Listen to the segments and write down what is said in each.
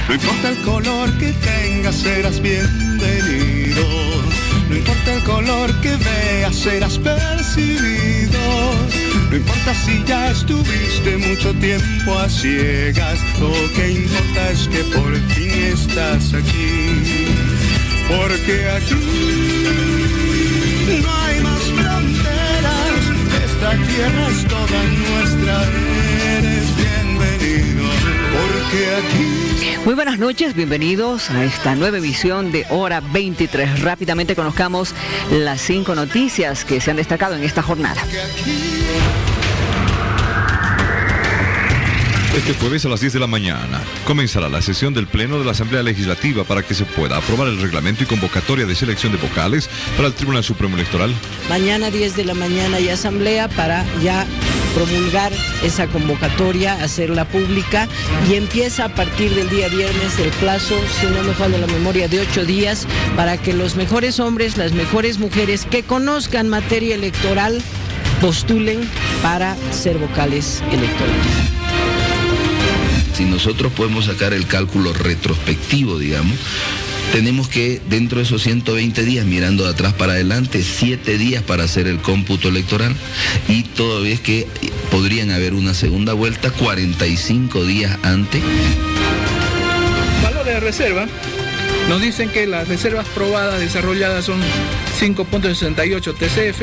No importa el color que tengas, serás bienvenido. No importa el color que veas, serás percibido. No importa si ya estuviste mucho tiempo a ciegas. Lo que importa es que por fin estás aquí. Porque aquí no hay más fronteras. Esta tierra es toda nuestra. Eres bienvenido. Porque aquí... Muy buenas noches, bienvenidos a esta nueva emisión de Hora 23. Rápidamente conozcamos las 5 noticias que se han destacado en esta jornada. Este jueves a las 10 de la mañana comenzará la sesión del Pleno de la Asamblea Legislativa para que se pueda aprobar el reglamento y convocatoria de selección de vocales para el Tribunal Supremo Electoral. Mañana 10 de la mañana hay asamblea para ya promulgar esa convocatoria, hacerla pública, y empieza a partir del día viernes el plazo, si no me falla la memoria, de 8 días para que los mejores hombres, las mejores mujeres que conozcan materia electoral postulen para ser vocales electorales. Si nosotros podemos sacar el cálculo retrospectivo, digamos, tenemos que dentro de esos 120 días, mirando de atrás para adelante, 7 días para hacer el cómputo electoral, y todavía es que podrían haber una segunda vuelta 45 días antes. Valores de reserva, nos dicen que las reservas probadas desarrolladas son 5.68 TCF,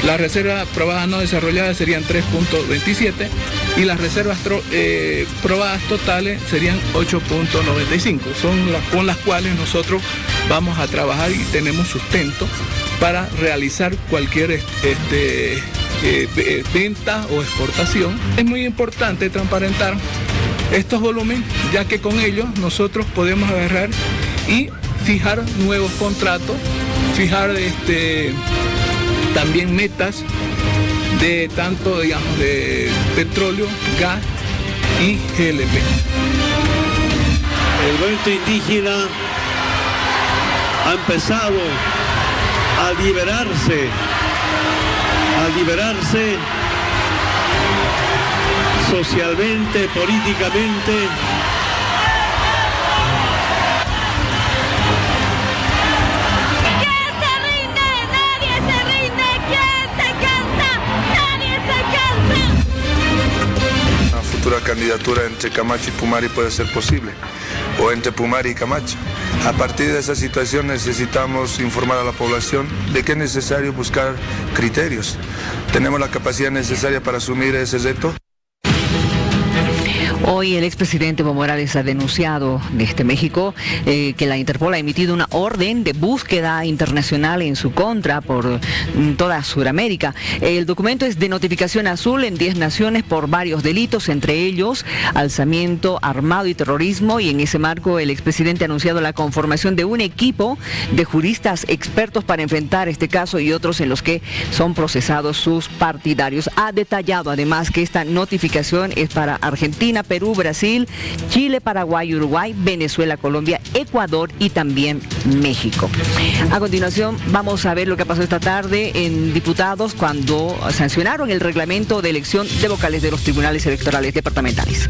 las reservas probadas no desarrolladas serían 3.27 y las reservas probadas totales serían 8.95. Son las con las cuales nosotros vamos a trabajar y tenemos sustento para realizar cualquier venta o exportación. Es muy importante transparentar estos volúmenes, ya que con ellos nosotros podemos agarrar y fijar nuevos contratos, fijar también metas de tanto, digamos, de petróleo, gas y GLP. El movimiento indígena ha empezado a liberarse socialmente, políticamente. Una candidatura entre Camacho y Pumari puede ser posible, o entre Pumari y Camacho. A partir de esa situación necesitamos informar a la población de que es necesario buscar criterios. ¿Tenemos la capacidad necesaria para asumir ese reto? Hoy el expresidente Evo Morales ha denunciado desde México que la Interpol ha emitido una orden de búsqueda internacional en su contra por toda Sudamérica. El documento es de notificación azul en 10 naciones por varios delitos, entre ellos alzamiento armado y terrorismo, y en ese marco el expresidente ha anunciado la conformación de un equipo de juristas expertos para enfrentar este caso y otros en los que son procesados sus partidarios. Ha detallado además que esta notificación es para Argentina, Perú, Brasil, Chile, Paraguay, Uruguay, Venezuela, Colombia, Ecuador y también México. A continuación vamos a ver lo que pasó esta tarde en diputados cuando sancionaron el reglamento de elección de vocales de los tribunales electorales departamentales.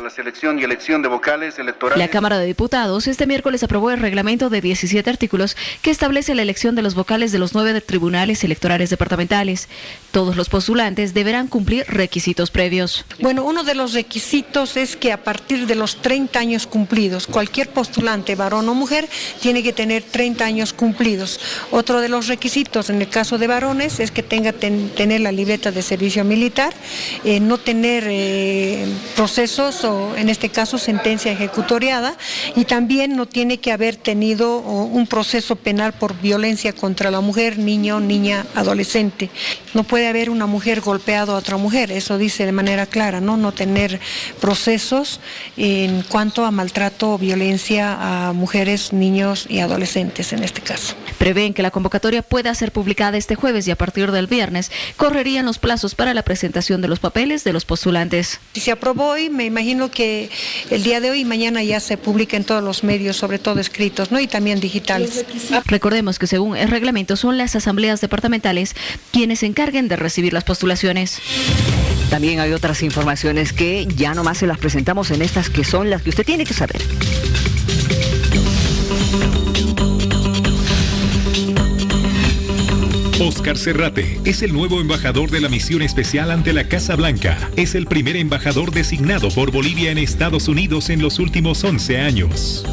La selección y elección de vocales electorales. La Cámara de Diputados este miércoles aprobó el reglamento de 17 artículos que establece la elección de los vocales de los 9 tribunales electorales departamentales. Todos los postulantes deberán cumplir requisitos previos. Bueno, uno de los requisitos es que a partir de los 30 años cumplidos, cualquier postulante, varón o mujer, tiene que tener 30 años cumplidos. Otro de los requisitos en el caso de varones es que tener la libreta de servicio militar, no tener procesos o en este caso sentencia ejecutoriada, y también no tiene que haber tenido un proceso penal por violencia contra la mujer, niño, niña, adolescente. No puede haber una mujer golpeado a otra mujer, eso dice de manera clara, no tener procesos en cuanto a maltrato o violencia a mujeres, niños y adolescentes en este caso. Prevén que la convocatoria pueda ser publicada este jueves y a partir del viernes correrían los plazos para la presentación de los papeles de los postulantes. Si se aprobó hoy, me imagino que el día de hoy y mañana ya se publica en todos los medios, sobre todo escritos, y también digitales. Recordemos que según el reglamento son las asambleas departamentales quienes se encarguen de recibir las postulaciones. También hay otras informaciones que ya nomás se las presentamos en estas que son las que usted tiene que saber. Óscar Serrate es el nuevo embajador de la misión especial ante la Casa Blanca. Es el primer embajador designado por Bolivia en Estados Unidos en los últimos 11 años.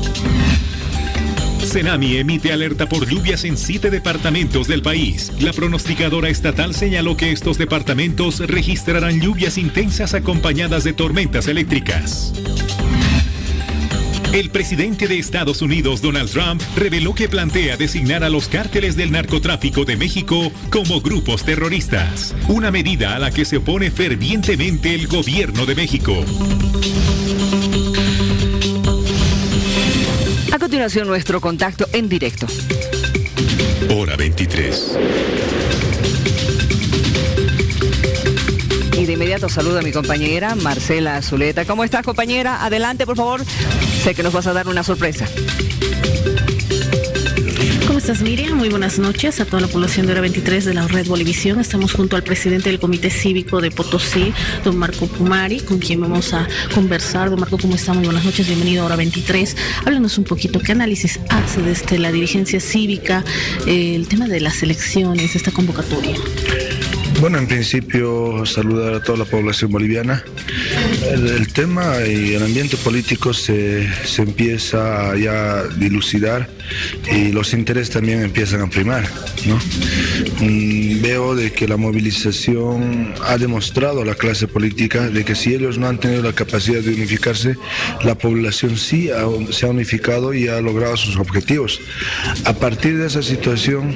Senami emite alerta por lluvias en 7 departamentos del país. La pronosticadora estatal señaló que estos departamentos registrarán lluvias intensas acompañadas de tormentas eléctricas. El presidente de Estados Unidos, Donald Trump, reveló que plantea designar a los cárteles del narcotráfico de México como grupos terroristas, una medida a la que se opone fervientemente el gobierno de México. A continuación, nuestro contacto en directo. Hora 23. Y de inmediato saludo a mi compañera Marcela Zuleta. ¿Cómo estás, compañera? Adelante, por favor. Sé que nos vas a dar una sorpresa. ¿Cómo estás, Miriam? Muy buenas noches a toda la población de Hora 23 de la Red Bolivisión. Estamos junto al presidente del Comité Cívico de Potosí, don Marco Pumari, con quien vamos a conversar. Don Marco, ¿cómo está? Muy buenas noches, bienvenido a Hora 23. Háblanos un poquito, ¿qué análisis hace desde la dirigencia cívica el tema de las elecciones, esta convocatoria? Bueno, en principio saludar a toda la población boliviana. El tema y el ambiente político se empieza ya a dilucidar y los intereses también empiezan a primar, ¿no? Veo de que la movilización ha demostrado a la clase política de que si ellos no han tenido la capacidad de unificarse, la población sí se ha unificado y ha logrado sus objetivos. A partir de esa situación,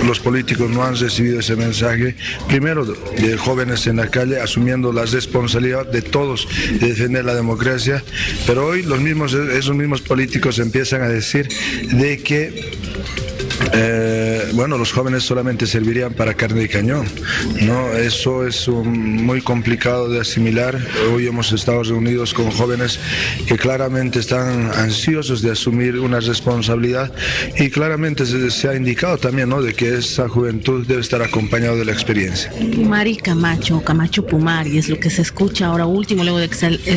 los políticos no han recibido ese mensaje, primero de jóvenes en la calle asumiendo la responsabilidad de todos de defender la democracia, pero hoy esos mismos políticos empiezan a decir de que los jóvenes solamente servirían para carne de cañón, ¿no? Eso es muy complicado de asimilar. Hoy hemos estado reunidos con jóvenes que claramente están ansiosos de asumir una responsabilidad y claramente se ha indicado también, ¿no?, de que esa juventud debe estar acompañada de la experiencia. Pumari Camacho Pumari es lo que se escucha ahora último, luego de que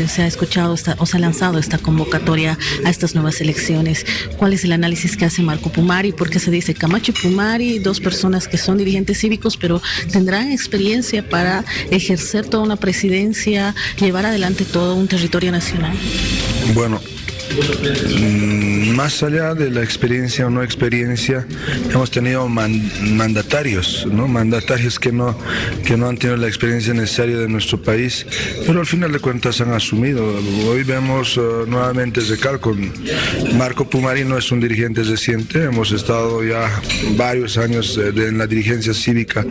se ha escuchado o se ha lanzado esta convocatoria a estas nuevas elecciones. ¿Cuál es el análisis que hace Marco Pumari? ¿Por qué se dice Camacho y Pumari, dos personas que son dirigentes cívicos, pero tendrán experiencia para ejercer toda una presidencia, llevar adelante todo un territorio nacional? Bueno, más allá de la experiencia o no experiencia, hemos tenido mandatarios, ¿no? Mandatarios que no han tenido la experiencia necesaria de nuestro país, pero al final de cuentas han asumido. Hoy vemos nuevamente, recalco, Marco Pumari no es un dirigente reciente, hemos estado ya varios años en la dirigencia cívica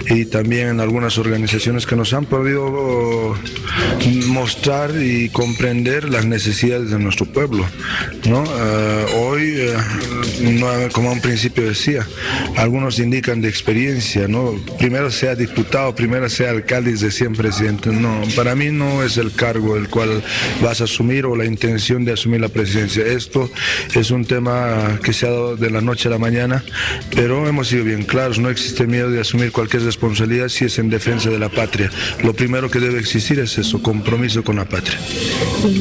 y también en algunas organizaciones que nos han podido mostrar y comprender las necesidades de nuestro pueblo, ¿no? Hoy, como a un principio decía, algunos indican de experiencia, ¿no? Primero sea diputado, primero sea alcalde y recién presidente. No, para mí no es el cargo el cual vas a asumir o la intención de asumir la presidencia. Esto es un tema que se ha dado de la noche a la mañana, pero hemos sido bien claros, no existe miedo de asumir cualquier responsabilidad si es en defensa de la patria. Lo primero que debe existir es eso, compromiso con la patria.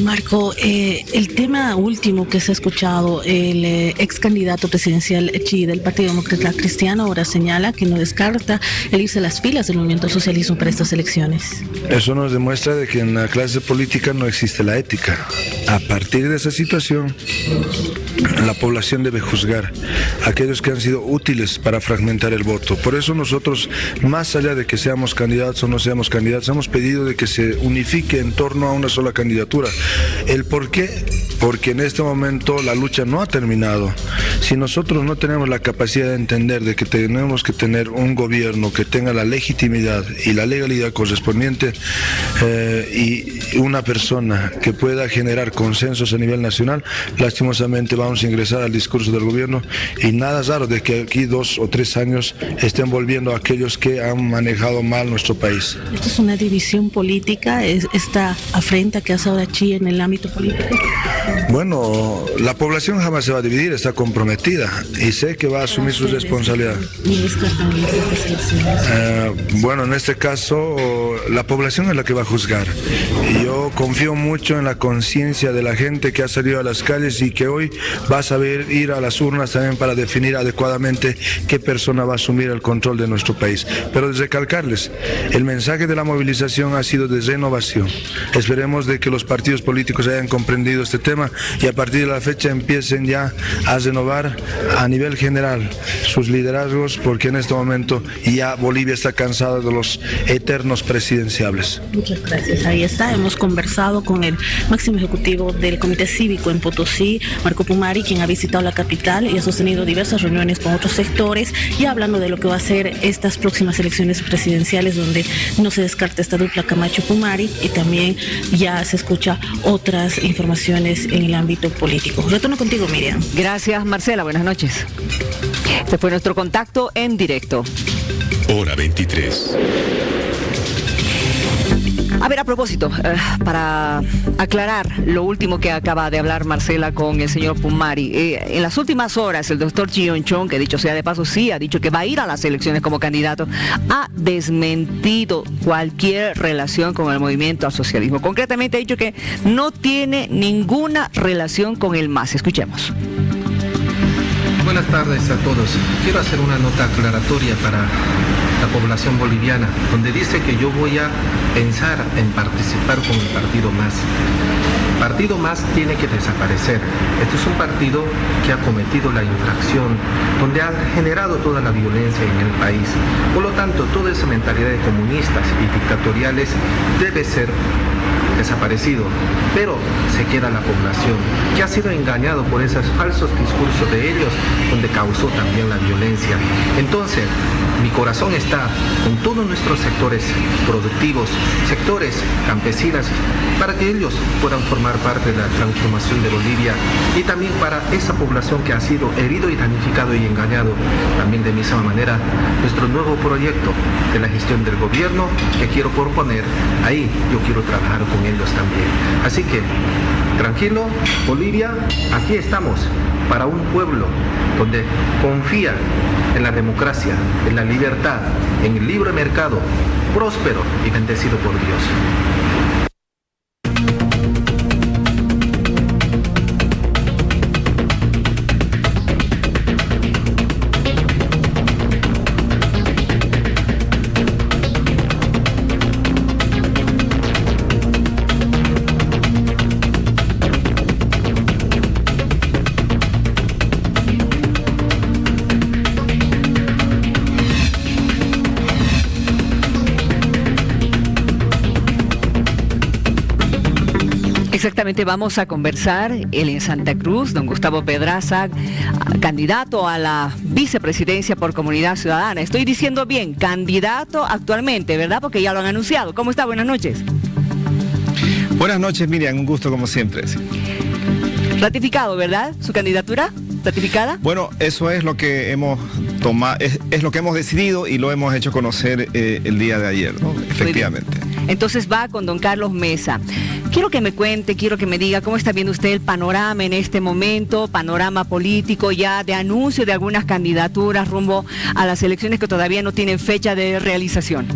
Marco, el tema último que se ha escuchado, el ex candidato presidencial del Partido Demócrata Cristiano ahora señala que no descarta el irse a las filas del movimiento socialismo para estas elecciones. Eso nos demuestra de que en la clase política no existe la ética. A partir de esa situación, la población debe juzgar a aquellos que han sido útiles para fragmentar el voto. Por eso nosotros, más allá de que seamos candidatos o no seamos candidatos, hemos pedido de que se unifique en torno a una sola candidatura. ¿El por qué? Porque en este momento la lucha no ha terminado. Si nosotros no tenemos la capacidad de entender de que tenemos que tener un gobierno que tenga la legitimidad y la legalidad correspondiente y una persona que pueda generar consensos a nivel nacional, lastimosamente vamos a ingresar al discurso del gobierno y nada raro de que aquí 2 o 3 años estén volviendo a aquellos que han manejado mal nuestro país. ¿Esto es una división política? ¿Esta afrenta que hace ahora Chile en el ámbito político? Bueno, la población jamás se va a dividir, está comprometida y sé que va a asumir sus responsabilidades. Bueno, en este caso la población es la que va a juzgar. Y yo confío mucho en la conciencia de la gente que ha salido a las calles y que hoy va a saber ir a las urnas también para definir adecuadamente qué persona va a asumir el control de nuestro país. Pero recalcarles, el mensaje de la movilización ha sido de renovación. Esperemos de que los partidos políticos hayan comprendido este tema y a partir de la fecha empiecen ya a renovar a nivel general sus liderazgos, porque en este momento ya Bolivia está cansada de los eternos presidenciables. Muchas gracias. Ahí está. Hemos conversado con el máximo ejecutivo del Comité Cívico en Potosí, Marco Pumari, quien ha visitado la capital y ha sostenido diversas reuniones con otros sectores, y hablando de lo que va a ser estas próximas elecciones presidenciales, donde no se descarta esta dupla Camacho-Pumari, y también ya se escucha otras informaciones en el ámbito político. Retorno contigo, Miriam. Gracias, Marcela. Buenas noches. Este fue nuestro contacto en directo. Hora 23. A ver, a propósito, para aclarar lo último que acaba de hablar Marcela con el señor Pumari, en las últimas horas el doctor Chionchon, que dicho sea de paso sí ha dicho que va a ir a las elecciones como candidato, ha desmentido cualquier relación con el movimiento al socialismo. Concretamente ha dicho que no tiene ninguna relación con el MAS. Escuchemos. Buenas tardes a todos. Quiero hacer una nota aclaratoria para la población boliviana, donde dice que yo voy a pensar en participar con el partido MAS. El partido MAS tiene que desaparecer. Este es un partido que ha cometido la infracción, donde ha generado toda la violencia en el país. Por lo tanto, toda esa mentalidad de comunistas y dictatoriales debe ser desaparecido, pero se queda la población que ha sido engañado por esos falsos discursos de ellos, donde causó también la violencia. Entonces, mi corazón está con todos nuestros sectores productivos, sectores campesinos, para que ellos puedan formar parte de la transformación de Bolivia, y también para esa población que ha sido herido y damnificado y engañado. También de misma manera, nuestro nuevo proyecto de la gestión del gobierno que quiero proponer, ahí yo quiero trabajar con ellos también. Así que, tranquilo, Bolivia, aquí estamos para un pueblo donde confía en la democracia, en la libertad, en el libre mercado, próspero y bendecido por Dios. Exactamente, vamos a conversar él en Santa Cruz, don Gustavo Pedraza, candidato a la vicepresidencia por Comunidad Ciudadana. Estoy diciendo bien, candidato actualmente, ¿verdad? Porque ya lo han anunciado. ¿Cómo está? Buenas noches. Buenas noches, Miriam, un gusto como siempre. Ratificado, ¿verdad? ¿Su candidatura? ¿Ratificada? Bueno, eso es lo que hemos tomado, es lo que hemos decidido y lo hemos hecho conocer el día de ayer, ¿no? Efectivamente. Entonces va con don Carlos Mesa. Quiero que me cuente, quiero que me diga cómo está viendo usted el panorama en este momento, panorama político ya de anuncio de algunas candidaturas rumbo a las elecciones que todavía no tienen fecha de realización.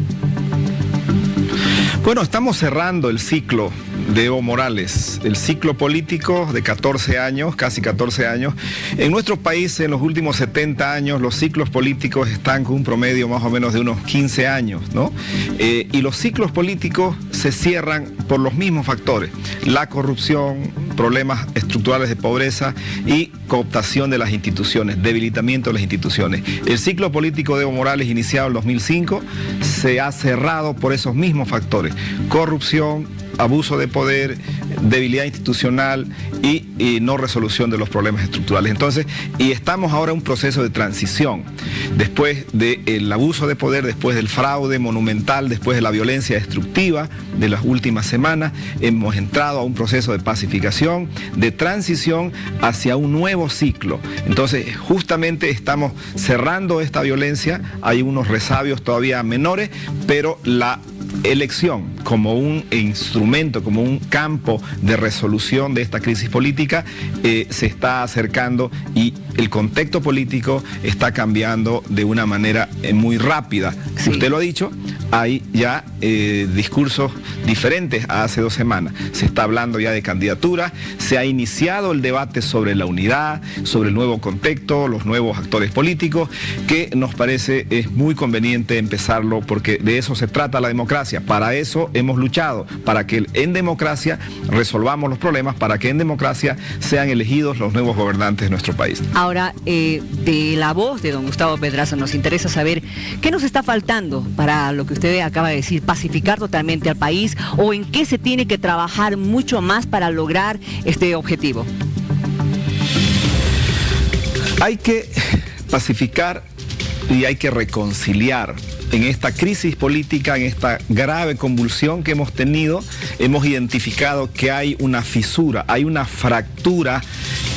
Bueno, estamos cerrando el ciclo de Evo Morales, el ciclo político de 14 años, casi 14 años. En nuestro país, en los últimos 70 años, los ciclos políticos están con un promedio más o menos de unos 15 años, ¿no? Y los ciclos políticos se cierran por los mismos factores: la corrupción, problemas estructurales de pobreza y cooptación de las instituciones, debilitamiento de las instituciones. El ciclo político de Evo Morales, iniciado en 2005, se ha cerrado por esos mismos factores: corrupción, abuso de poder, debilidad institucional y no resolución de los problemas estructurales. Entonces, y estamos ahora en un proceso de transición. Después del abuso de poder, después del fraude monumental, después de la violencia destructiva de las últimas semanas, hemos entrado a un proceso de pacificación, de transición hacia un nuevo ciclo. Entonces, justamente estamos cerrando esta violencia. Hay unos resabios todavía menores, pero la elección como un instrumento, como un campo de resolución de esta crisis política, se está acercando y el contexto político está cambiando de una manera muy rápida. Sí. Usted lo ha dicho, hay ya discursos diferentes a hace 2 semanas. Se está hablando ya de candidatura, se ha iniciado el debate sobre la unidad, sobre el nuevo contexto, los nuevos actores políticos, que nos parece es muy conveniente empezarlo porque de eso se trata la democracia. Para eso hemos luchado, para que en democracia resolvamos los problemas, para que en democracia sean elegidos los nuevos gobernantes de nuestro país. Ahora, de la voz de don Gustavo Pedraza nos interesa saber qué nos está faltando para lo que usted acaba de decir, pacificar totalmente al país, o en qué se tiene que trabajar mucho más para lograr este objetivo. Hay que pacificar y hay que reconciliar. En esta crisis política, en esta grave convulsión que hemos tenido, hemos identificado que hay una fisura, hay una fractura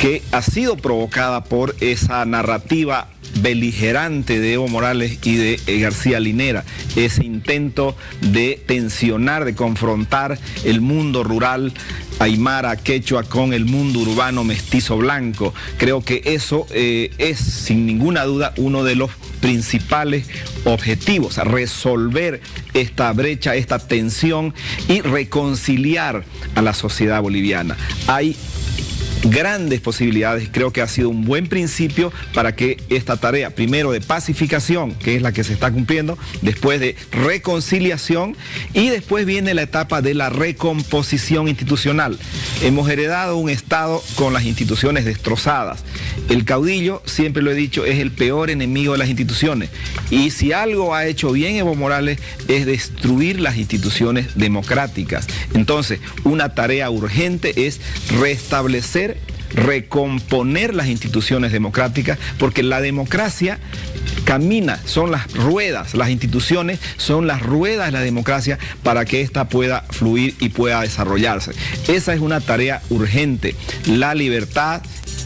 que ha sido provocada por esa narrativa beligerante de Evo Morales y de García Linera, ese intento de tensionar, de confrontar el mundo rural aymara, quechua con el mundo urbano mestizo blanco. Creo que eso es sin ninguna duda uno de los principales objetivos, a resolver esta brecha, esta tensión y reconciliar a la sociedad boliviana. Hay grandes posibilidades, creo que ha sido un buen principio para que esta tarea, primero de pacificación, que es la que se está cumpliendo, después de reconciliación y después viene la etapa de la recomposición institucional. Hemos heredado un Estado con las instituciones destrozadas. El caudillo, siempre lo he dicho, es el peor enemigo de las instituciones. Y si algo ha hecho bien Evo Morales es destruir las instituciones democráticas. Entonces, una tarea urgente es restablecer, recomponer las instituciones democráticas, porque la democracia camina, son las ruedas, las instituciones son las ruedas de la democracia para que ésta pueda fluir y pueda desarrollarse. Esa es una tarea urgente. La libertad,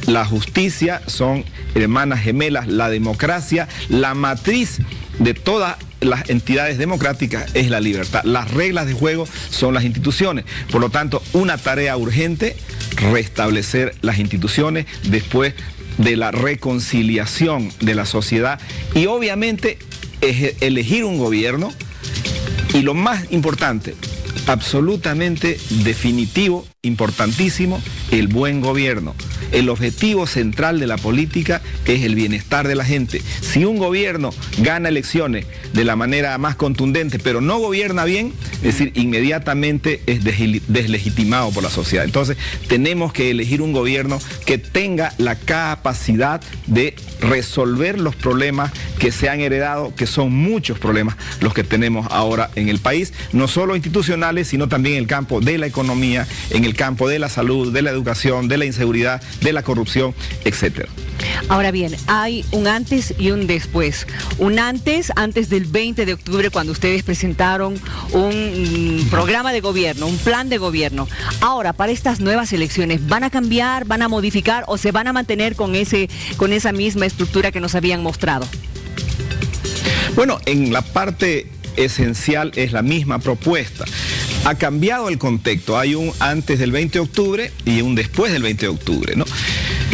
la justicia son hermanas gemelas, la democracia, la matriz de todas las entidades democráticas es la libertad. Las reglas de juego son las instituciones. Por lo tanto, una tarea urgente, restablecer las instituciones después de la reconciliación de la sociedad y obviamente elegir un gobierno y lo más importante, absolutamente definitivo, importantísimo, el buen gobierno. El objetivo central de la política es el bienestar de la gente. Si un gobierno gana elecciones de la manera más contundente, pero no gobierna bien, es decir, inmediatamente es deslegitimado por la sociedad. Entonces, tenemos que elegir un gobierno que tenga la capacidad de resolver los problemas que se han heredado, que son muchos problemas los que tenemos ahora en el país, no solo institucionales, sino también en el campo de la economía, en el campo de la salud, de la educación, de la inseguridad, de la corrupción, etcétera. Ahora bien, hay un antes y un después. Un antes del 20 de octubre, cuando ustedes presentaron un programa de gobierno, un plan de gobierno. Ahora, para estas nuevas elecciones, ¿van a cambiar, van a modificar o se van a mantener con esa misma estructura que nos habían mostrado? Bueno, en la parte esencial es la misma propuesta. Ha cambiado el contexto, hay un antes del 20 de octubre y un después del 20 de octubre, ¿no?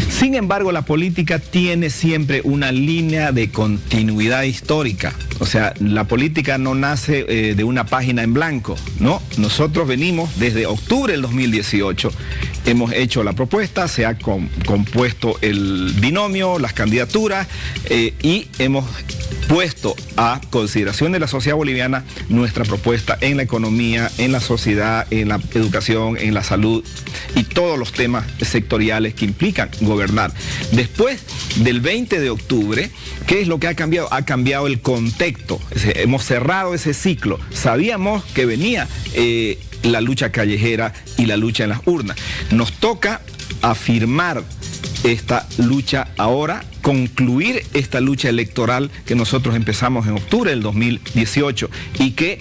Sin embargo, la política tiene siempre una línea de continuidad histórica. O sea, la política no nace de una página en blanco, ¿no? Nosotros venimos desde octubre del 2018, hemos hecho la propuesta, se ha compuesto el binomio, las candidaturas y hemos puesto a consideración de la sociedad boliviana nuestra propuesta en la economía, en la sociedad, en la educación, en la salud y todos los temas sectoriales que implican gobernar. Después del 20 de octubre, ¿qué es lo que ha cambiado? Ha cambiado el contexto. Hemos cerrado ese ciclo. Sabíamos que venía la lucha callejera y la lucha en las urnas. Nos toca afirmar esta lucha ahora, concluir esta lucha electoral que nosotros empezamos en octubre del 2018 y que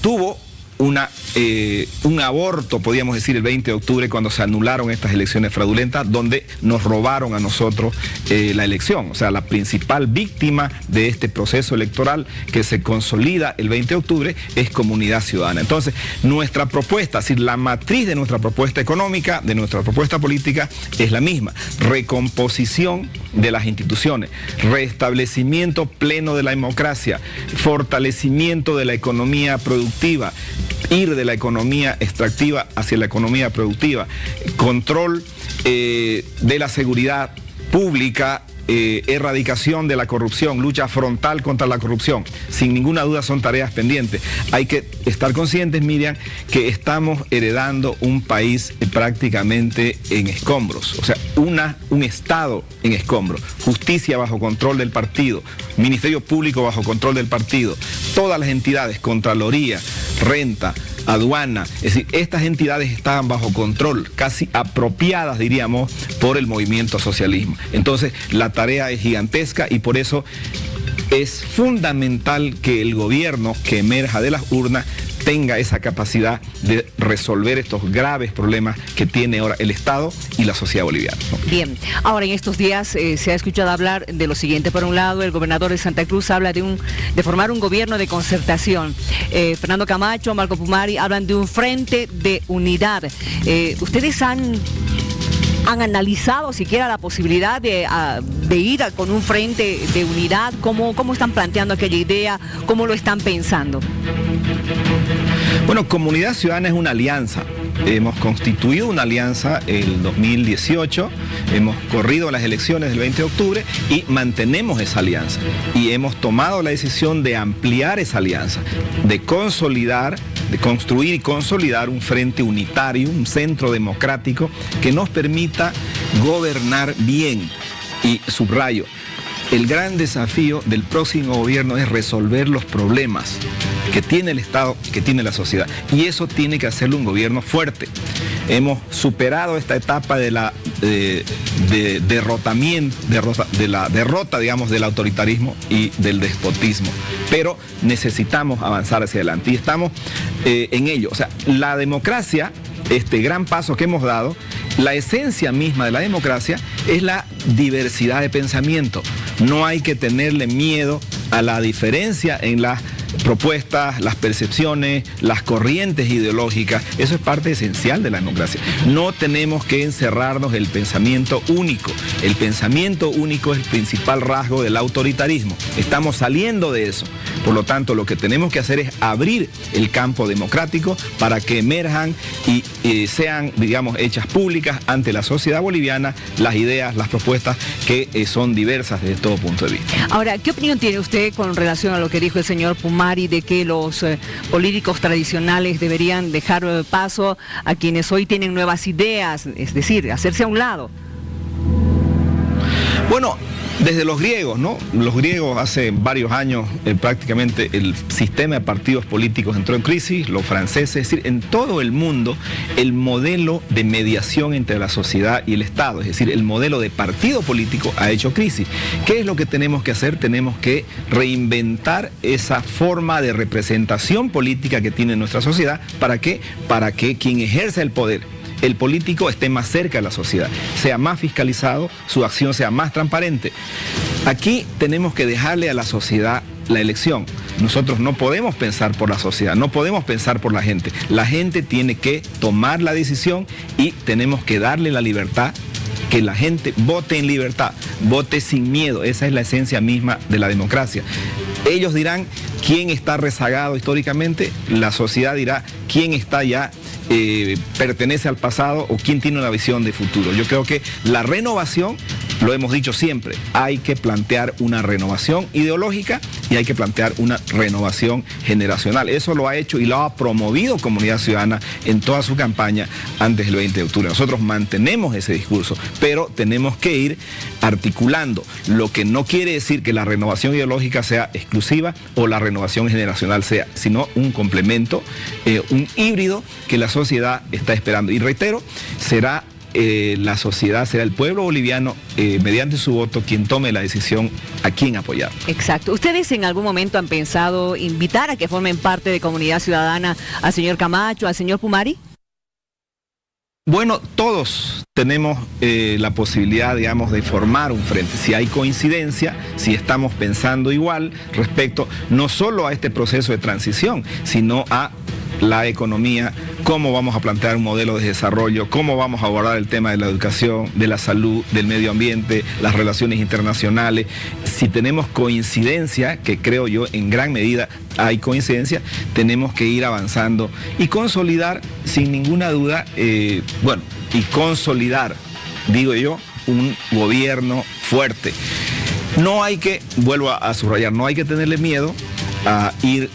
tuvo un aborto, podríamos decir, el 20 de octubre cuando se anularon estas elecciones fraudulentas, donde nos robaron a nosotros la elección. O sea, la principal víctima de este proceso electoral que se consolida el 20 de octubre es Comunidad Ciudadana. Entonces, nuestra propuesta, es decir, la matriz de nuestra propuesta económica, de nuestra propuesta política, es la misma: recomposición de las instituciones, restablecimiento pleno de la democracia, fortalecimiento de la economía productiva, ir de la economía extractiva hacia la economía productiva, control de la seguridad pública, erradicación de la corrupción, lucha frontal contra la corrupción. Sin ninguna duda son tareas pendientes. Hay que estar conscientes, Miriam, que estamos heredando un país prácticamente en escombros. O sea, un Estado en escombros. Justicia bajo control del partido, Ministerio Público bajo control del partido, todas las entidades, Contraloría, Renta, Aduana, es decir, estas entidades estaban bajo control, casi apropiadas, diríamos, por el movimiento socialismo. Entonces, la tarea es gigantesca y por eso es fundamental que el gobierno que emerja de las urnas tenga esa capacidad de resolver estos graves problemas que tiene ahora el Estado y la sociedad boliviana, ¿no? Bien, ahora en estos días se ha escuchado hablar de lo siguiente. Por un lado, el gobernador de Santa Cruz habla de formar un gobierno de concertación. Fernando Camacho, Marco Pumari hablan de un frente de unidad. ¿Ustedes han analizado siquiera la posibilidad de ir con un frente de unidad? ¿Cómo están planteando aquella idea? ¿Cómo lo están pensando? Bueno, Comunidad Ciudadana es una alianza. Hemos constituido una alianza el 2018, hemos corrido las elecciones del 20 de octubre y mantenemos esa alianza. Y hemos tomado la decisión de ampliar esa alianza, de consolidar, de construir y consolidar un frente unitario, un centro democrático que nos permita gobernar bien. Y subrayo, el gran desafío del próximo gobierno es resolver los problemas que tiene el Estado y que tiene la sociedad. Y eso tiene que hacerlo un gobierno fuerte. Hemos superado esta etapa de la derrota, digamos, del autoritarismo y del despotismo. Pero necesitamos avanzar hacia adelante y estamos en ello. O sea, la democracia, este gran paso que hemos dado, la esencia misma de la democracia es la diversidad de pensamiento. No hay que tenerle miedo a la diferencia en las propuestas, las percepciones, las corrientes ideológicas. Eso es parte esencial de la democracia. No tenemos que encerrarnos en el pensamiento único. El pensamiento único es el principal rasgo del autoritarismo. Estamos saliendo de eso. Por lo tanto, lo que tenemos que hacer es abrir el campo democrático para que emerjan y sean, digamos, hechas públicas ante la sociedad boliviana las ideas, las propuestas que son diversas desde todo punto de vista. Ahora, ¿qué opinión tiene usted con relación a lo que dijo el señor Pumari de que los políticos tradicionales deberían dejar paso a quienes hoy tienen nuevas ideas, es decir, hacerse a un lado? Bueno, desde los griegos, ¿no? Los griegos hace varios años prácticamente el sistema de partidos políticos entró en crisis, los franceses, es decir, en todo el mundo el modelo de mediación entre la sociedad y el Estado, es decir, el modelo de partido político ha hecho crisis. ¿Qué es lo que tenemos que hacer? Tenemos que reinventar esa forma de representación política que tiene nuestra sociedad. ¿Para qué? Para que quien ejerza el poder, el político, esté más cerca de la sociedad, sea más fiscalizado, su acción sea más transparente. Aquí tenemos que dejarle a la sociedad la elección. Nosotros no podemos pensar por la sociedad, no podemos pensar por la gente. La gente tiene que tomar la decisión y tenemos que darle la libertad, que la gente vote en libertad, vote sin miedo. Esa es la esencia misma de la democracia. Ellos dirán quién está rezagado históricamente, la sociedad dirá quién está ya pertenece al pasado o quién tiene una visión de futuro. Yo creo que la renovación, lo hemos dicho siempre, hay que plantear una renovación ideológica y hay que plantear una renovación generacional. Eso lo ha hecho y lo ha promovido Comunidad Ciudadana en toda su campaña antes del 20 de octubre. Nosotros mantenemos ese discurso, pero tenemos que ir articulando, lo que no quiere decir que la renovación ideológica sea exclusiva o la renovación generacional sea, sino un complemento, un híbrido que la sociedad está esperando. Y reitero, será la sociedad, será el pueblo boliviano, mediante su voto, quien tome la decisión a quién apoyar. Exacto. ¿Ustedes en algún momento han pensado invitar a que formen parte de Comunidad Ciudadana al señor Camacho, al señor Pumari? Bueno, todos tenemos la posibilidad, digamos, de formar un frente. Si hay coincidencia, si estamos pensando igual respecto no solo a este proceso de transición, sino a la economía, cómo vamos a plantear un modelo de desarrollo, cómo vamos a abordar el tema de la educación, de la salud, del medio ambiente, las relaciones internacionales. Si tenemos coincidencia, que creo yo en gran medida hay coincidencia, tenemos que ir avanzando y consolidar sin ninguna duda, y consolidar, digo yo, un gobierno fuerte. No hay que, vuelvo a subrayar, no hay que tenerle miedo a ir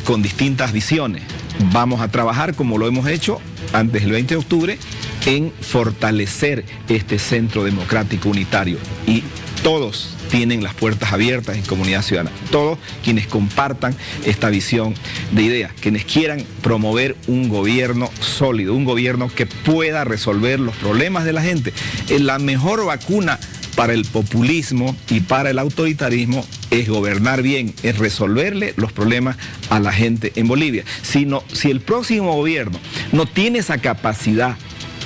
con distintas visiones. Vamos a trabajar, como lo hemos hecho antes del 20 de octubre, en fortalecer este centro democrático unitario. Y todos tienen las puertas abiertas en Comunidad Ciudadana. Todos quienes compartan esta visión de ideas, quienes quieran promover un gobierno sólido, un gobierno que pueda resolver los problemas de la gente. La mejor vacuna para el populismo y para el autoritarismo es gobernar bien, es resolverle los problemas a la gente en Bolivia. Si el próximo gobierno no tiene esa capacidad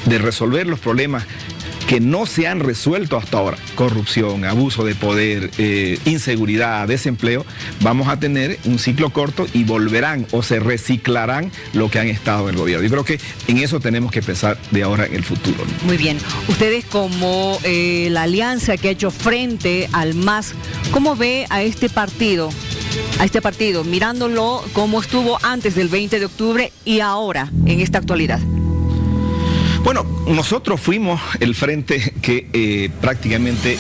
de resolver los problemas que no se han resuelto hasta ahora, corrupción, abuso de poder, inseguridad, desempleo, vamos a tener un ciclo corto y volverán o se reciclarán lo que han estado en el gobierno. Yo creo que en eso tenemos que pensar de ahora en el futuro, ¿no? Muy bien. Ustedes como la alianza que ha hecho frente al MAS, ¿cómo ve a este partido? Mirándolo como estuvo antes del 20 de octubre y ahora, en esta actualidad. Bueno, nosotros fuimos el frente que prácticamente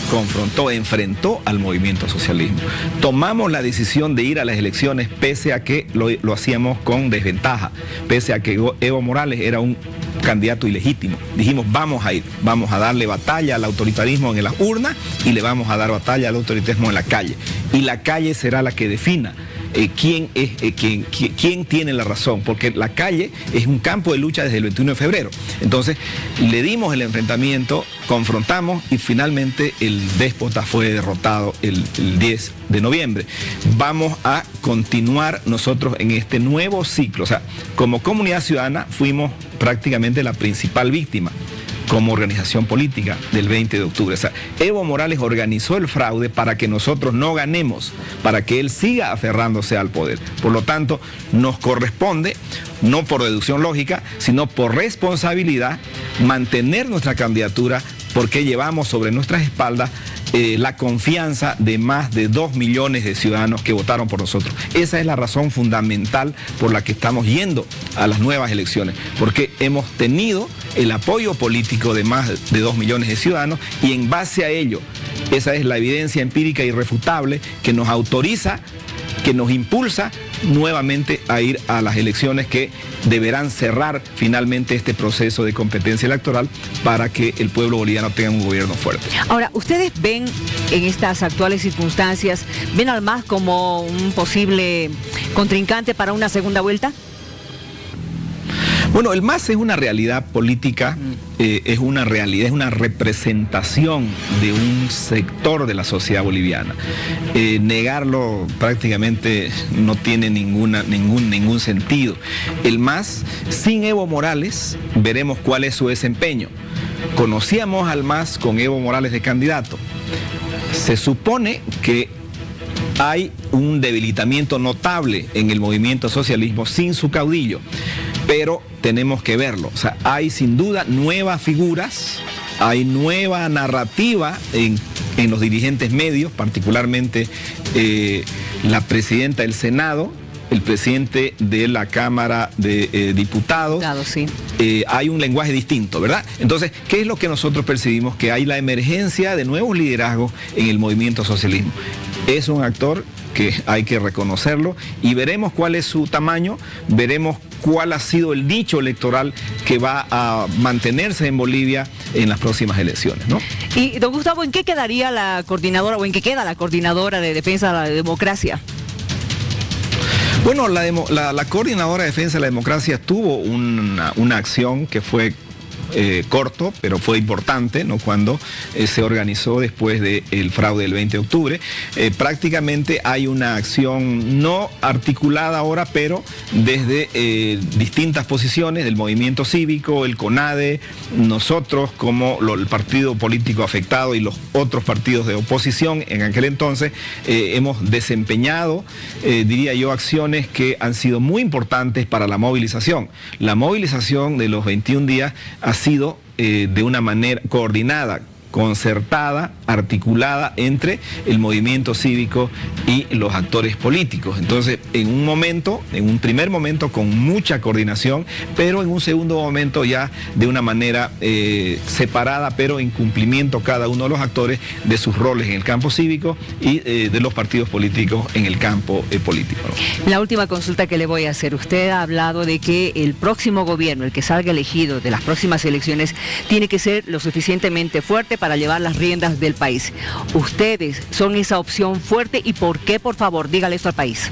enfrentó al movimiento socialismo. Tomamos la decisión de ir a las elecciones pese a que lo hacíamos con desventaja, pese a que Evo Morales era un candidato ilegítimo. Dijimos, vamos a ir, vamos a darle batalla al autoritarismo en las urnas y le vamos a dar batalla al autoritarismo en la calle. Y la calle será la que defina quién tiene la razón, porque la calle es un campo de lucha desde el 21 de febrero. Entonces, le dimos el enfrentamiento, confrontamos y finalmente el déspota fue derrotado el 10 de noviembre. Vamos a continuar nosotros en este nuevo ciclo. O sea, como Comunidad Ciudadana fuimos prácticamente la principal víctima como organización política del 20 de octubre. O sea, Evo Morales organizó el fraude para que nosotros no ganemos, para que él siga aferrándose al poder. Por lo tanto, nos corresponde, no por deducción lógica, sino por responsabilidad, mantener nuestra candidatura porque llevamos sobre nuestras espaldas la confianza de más de 2 millones de ciudadanos que votaron por nosotros. Esa es la razón fundamental por la que estamos yendo a las nuevas elecciones, porque hemos tenido el apoyo político de más de 2 millones de ciudadanos y en base a ello, esa es la evidencia empírica irrefutable que nos autoriza, que nos impulsa nuevamente a ir a las elecciones que deberán cerrar finalmente este proceso de competencia electoral para que el pueblo boliviano tenga un gobierno fuerte. Ahora, ¿ustedes ven en estas actuales circunstancias, ven al MAS como un posible contrincante para una segunda vuelta? Bueno, el MAS es una realidad política, es una realidad, es una representación de un sector de la sociedad boliviana. Negarlo prácticamente no tiene ningún sentido. El MAS, sin Evo Morales, veremos cuál es su desempeño. Conocíamos al MAS con Evo Morales de candidato. Se supone que hay un debilitamiento notable en el movimiento socialismo sin su caudillo, pero tenemos que verlo. O sea, hay sin duda nuevas figuras, hay nueva narrativa en los dirigentes medios, particularmente la presidenta del Senado, el presidente de la Cámara de Diputados. Sí. Hay un lenguaje distinto, ¿verdad? Entonces, ¿qué es lo que nosotros percibimos? Que hay la emergencia de nuevos liderazgos en el movimiento socialismo. Es un actor que hay que reconocerlo y veremos cuál es su tamaño, veremos cuál ha sido el nicho electoral que va a mantenerse en Bolivia en las próximas elecciones, ¿no? Y don Gustavo, ¿en qué quedaría la coordinadora o en qué queda la coordinadora de defensa de la democracia? Bueno, la coordinadora de defensa de la democracia tuvo una acción que fue corto, pero fue importante, ¿no? Cuando se organizó después del fraude del 20 de octubre. Prácticamente hay una acción no articulada ahora, pero desde distintas posiciones del movimiento cívico, el CONADE, nosotros como el partido político afectado y los otros partidos de oposición en aquel entonces, hemos desempeñado, diría yo, acciones que han sido muy importantes para la movilización. La movilización de los 21 días ha sido de una manera coordinada, concertada, articulada entre el movimiento cívico y los actores políticos. Entonces, en un primer momento con mucha coordinación, pero en un segundo momento ya de una manera separada, pero en cumplimiento cada uno de los actores de sus roles en el campo cívico y de los partidos políticos en el campo político. La última consulta que le voy a hacer. Usted ha hablado de que el próximo gobierno, el que salga elegido de las próximas elecciones, tiene que ser lo suficientemente fuerte para llevar las riendas del país. ¿Ustedes son esa opción fuerte y por qué? Por favor, dígale esto al país.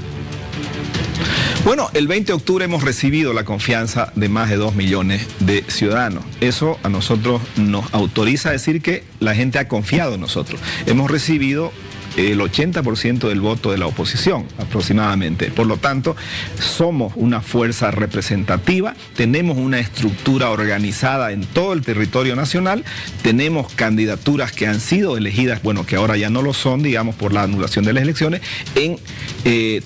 Bueno, el 20 de octubre hemos recibido la confianza de más de 2 millones de ciudadanos. Eso a nosotros nos autoriza a decir que la gente ha confiado en nosotros. Hemos recibido el 80% del voto de la oposición aproximadamente. Por lo tanto, somos una fuerza representativa, tenemos una estructura organizada en todo el territorio nacional, tenemos candidaturas que han sido elegidas, bueno, que ahora ya no lo son, digamos, por la anulación de las elecciones, en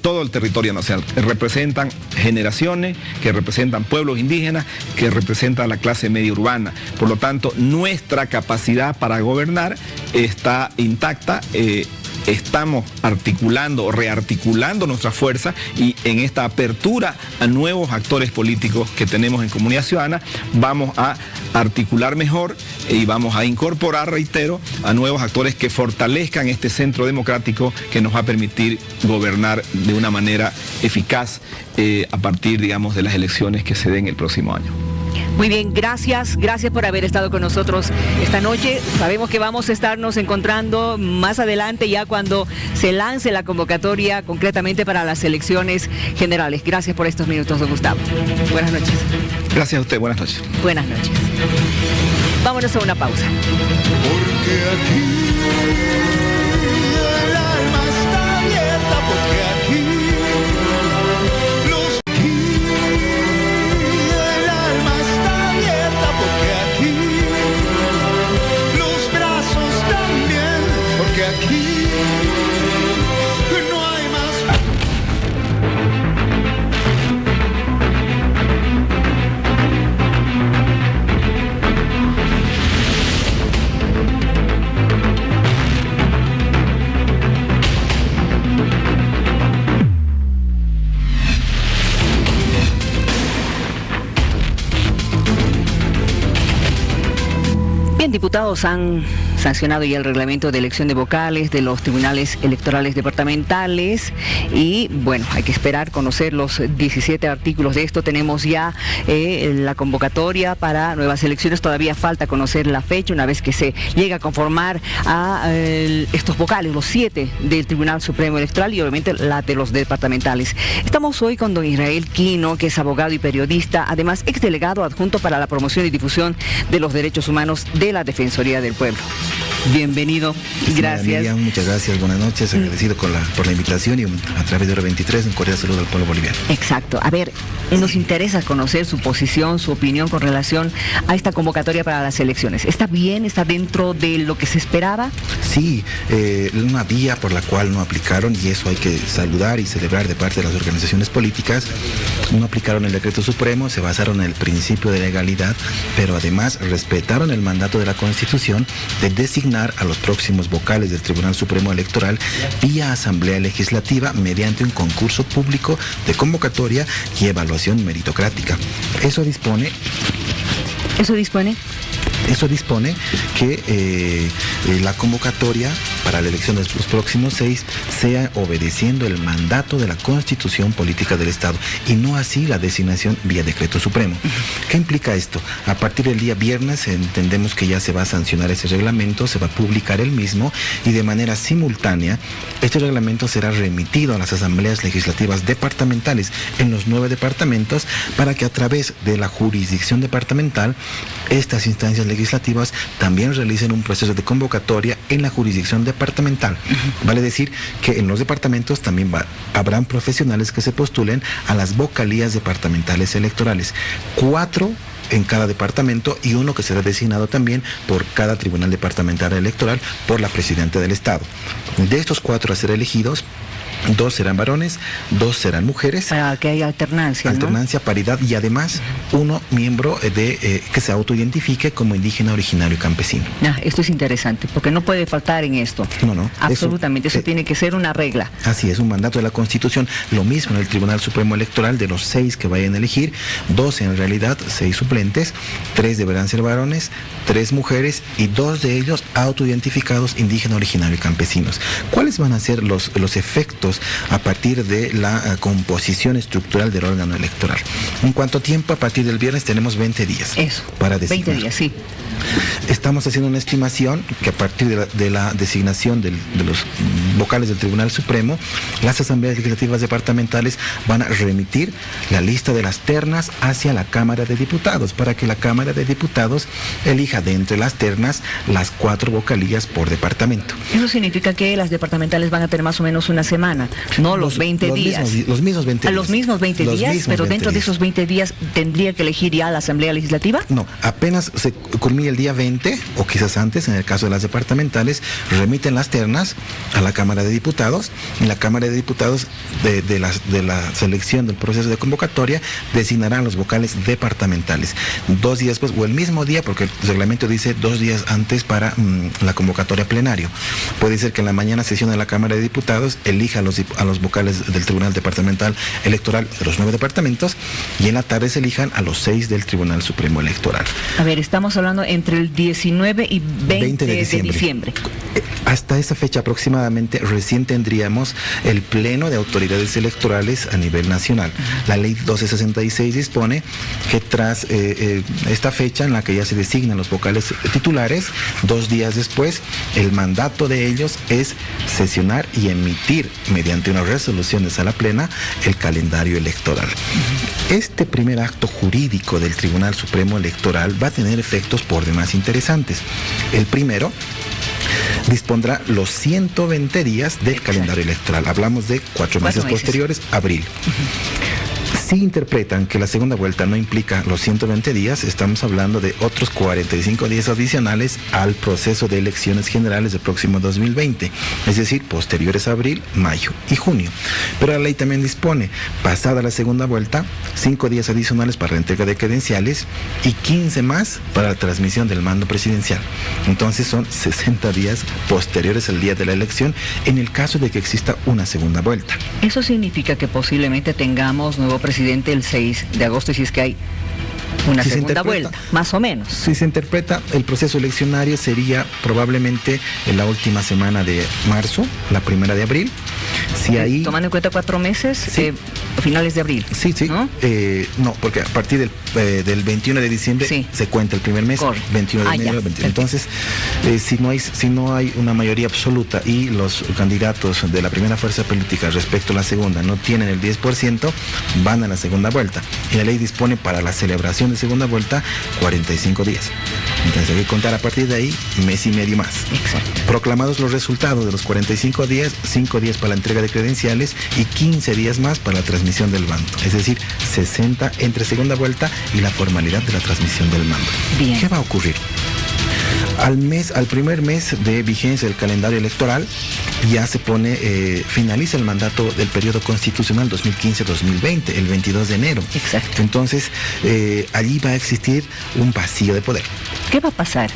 todo el territorio nacional. Representan generaciones, que representan pueblos indígenas, que representan la clase media urbana. Por lo tanto, nuestra capacidad para gobernar está intacta. Estamos articulando o rearticulando nuestra fuerza y en esta apertura a nuevos actores políticos que tenemos en Comunidad Ciudadana vamos a articular mejor y vamos a incorporar, reitero, a nuevos actores que fortalezcan este centro democrático que nos va a permitir gobernar de una manera eficaz a partir, digamos, de las elecciones que se den el próximo año. Muy bien, gracias por haber estado con nosotros esta noche. Sabemos que vamos a estarnos encontrando más adelante ya cuando se lance la convocatoria concretamente para las elecciones generales. Gracias por estos minutos, don Gustavo. Buenas noches. Gracias a usted, buenas noches. Buenas noches. Vámonos a una pausa. Porque aquí el alma está abierta, porque aquí aquí no hay más. Bien, diputados han sancionado ya el reglamento de elección de vocales de los tribunales electorales departamentales y bueno, hay que esperar conocer los 17 artículos de esto. Tenemos ya la convocatoria para nuevas elecciones, todavía falta conocer la fecha una vez que se llega a conformar a estos vocales, los 7 del Tribunal Supremo Electoral y obviamente la de los departamentales. Estamos hoy con don Israel Quino, que es abogado y periodista, además exdelegado adjunto para la promoción y difusión de los derechos humanos de la Defensoría del Pueblo. Bienvenido, gracias. Miriam, muchas gracias, buenas noches, agradecido por la invitación y a través de Hora 23 un cordial saludo al pueblo boliviano. Exacto, a ver, nos interesa conocer su posición, su opinión con relación a esta convocatoria para las elecciones. ¿Está bien? ¿Está dentro de lo que se esperaba? Sí, una vía por la cual no aplicaron, y eso hay que saludar y celebrar de parte de las organizaciones políticas, no aplicaron el decreto supremo, se basaron en el principio de legalidad, pero además respetaron el mandato de la Constitución de designar a los próximos vocales del Tribunal Supremo Electoral vía Asamblea Legislativa mediante un concurso público de convocatoria y evaluación meritocrática. Eso dispone que la convocatoria para la elección de los próximos 6 sea obedeciendo el mandato de la Constitución Política del Estado y no así la designación vía decreto supremo. ¿Qué implica esto? A partir del día viernes entendemos que ya se va a sancionar ese reglamento, se va a publicar el mismo y de manera simultánea este reglamento será remitido a las asambleas legislativas departamentales en los 9 departamentos para que a través de la jurisdicción departamental estas instancias legislativas también realicen un proceso de convocatoria en la jurisdicción departamental. Vale decir que en los departamentos también habrán profesionales que se postulen a las vocalías departamentales electorales. 4 en cada departamento y 1 que será designado también por cada tribunal departamental electoral por la presidenta del Estado. De estos 4 a ser elegidos, 2 serán varones, 2 serán mujeres. Para que haya alternancia, Alternancia, ¿no? Paridad y además 1 miembro que se autoidentifique como indígena, originario y campesino. Esto es interesante, porque no puede faltar en esto. No. Absolutamente, eso tiene que ser una regla. Así es, un mandato de la Constitución. Lo mismo en el Tribunal Supremo Electoral, de los 6 que vayan a elegir, 2 en realidad, 6 suplentes, 3 deberán ser varones, 3 mujeres y 2 de ellos autoidentificados indígena, originario y campesinos. ¿Cuáles van a ser los efectos a partir de la composición estructural del órgano electoral? En cuanto a tiempo, a partir del viernes tenemos 20 días. Eso, para designar. 20 días, sí. Estamos haciendo una estimación que a partir de la designación de los vocales del Tribunal Supremo, las asambleas legislativas departamentales van a remitir la lista de las ternas hacia la Cámara de Diputados para que la Cámara de Diputados elija de entre las ternas las 4 vocalías por departamento. Eso significa que las departamentales van a tener más o menos una semana, no los 20 días. Los mismos 20 días. ¿A los mismos 20 días? Pero dentro de esos 20 días, ¿tendría que elegir ya la Asamblea Legislativa? No, apenas se culmina el día 20, o quizás antes, en el caso de las departamentales, remiten las ternas a la Cámara de Diputados, y la Cámara de Diputados de la selección del proceso de convocatoria designarán los vocales departamentales. 2 días después, o el mismo día, porque el reglamento dice 2 días antes para la convocatoria plenario. Puede ser que en la mañana sesión de la Cámara de Diputados elija a los vocales del Tribunal Departamental Electoral de los 9 departamentos y en la tarde se elijan a los 6 del Tribunal Supremo Electoral. A ver, estamos hablando entre el 19 y 20 de diciembre. Hasta esa fecha aproximadamente recién tendríamos el pleno de autoridades electorales a nivel nacional. La ley 1266 dispone que tras esta fecha en la que ya se designan los vocales titulares, 2 días después, el mandato de ellos es sesionar y emitir mediante una resolución de sala plena el calendario electoral. Este primer acto jurídico del Tribunal Supremo Electoral va a tener efectos por demás interesantes. El primero dispondrá los 120 días del calendario electoral. Hablamos de 4 meses posteriores, abril. Si interpretan que la segunda vuelta no implica los 120 días, estamos hablando de otros 45 días adicionales al proceso de elecciones generales del próximo 2020, es decir, posteriores a abril, mayo y junio. Pero la ley también dispone, pasada la segunda vuelta, 5 días adicionales para la entrega de credenciales y 15 más para la transmisión del mando presidencial. Entonces son 60 días posteriores al día de la elección en el caso de que exista una segunda vuelta. Eso significa que posiblemente tengamos nuevo presidente el 6 de agosto, si es que hay una segunda vuelta, más o menos. Si se interpreta, el proceso eleccionario sería probablemente en la última semana de marzo, la primera de abril. Si ahí, tomando en cuenta 4 meses, sí. Finales de abril. Sí, sí. ¿No? No, porque a partir del 21 de diciembre se cuenta el primer mes, 21 de enero. 21. Entonces, si no hay una mayoría absoluta y los candidatos de la primera fuerza política respecto a la segunda no tienen el 10%, van a la segunda vuelta. Y la ley dispone para la celebración de segunda vuelta 45 días. Entonces hay que contar a partir de ahí mes y medio más. Exacto. Proclamados los resultados de los 45 días, 5 días para la entrega de credenciales y 15 días más para la transmisión del mando. Es decir, 60 entre segunda vuelta y la formalidad de la transmisión del mando. Bien. ¿Qué va a ocurrir? Al primer mes de vigencia del calendario electoral ya se finaliza el mandato del periodo constitucional 2015-2020, el 22 de enero. Exacto. Entonces, allí va a existir un vacío de poder. ¿Qué va a pasar?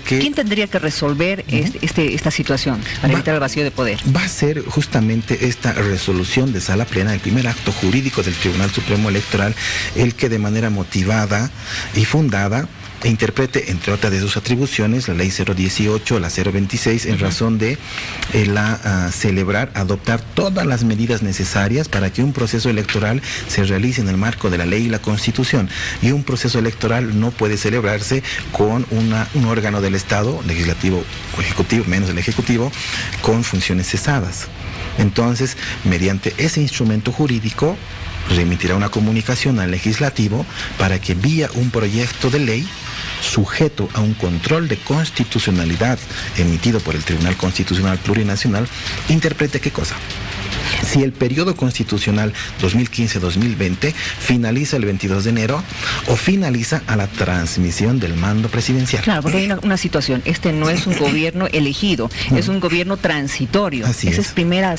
¿Quién tendría que resolver esta situación para evitar el vacío de poder? Va a ser justamente esta resolución de sala plena, el primer acto jurídico del Tribunal Supremo Electoral, el que de manera motivada y fundada interprete, entre otras de sus atribuciones, la ley 018, la 026, en razón de celebrar, adoptar todas las medidas necesarias para que un proceso electoral se realice en el marco de la ley y la Constitución. Y un proceso electoral no puede celebrarse con un órgano del Estado, legislativo o ejecutivo, menos el ejecutivo, con funciones cesadas. Entonces, mediante ese instrumento jurídico, remitirá una comunicación al legislativo para que vía un proyecto de ley sujeto a un control de constitucionalidad emitido por el Tribunal Constitucional Plurinacional, interprete qué cosa. Si el periodo constitucional 2015-2020 finaliza el 22 de enero o finaliza a la transmisión del mando presidencial. Claro, porque hay una situación. Este no es un gobierno elegido, es un gobierno transitorio. Esa es primera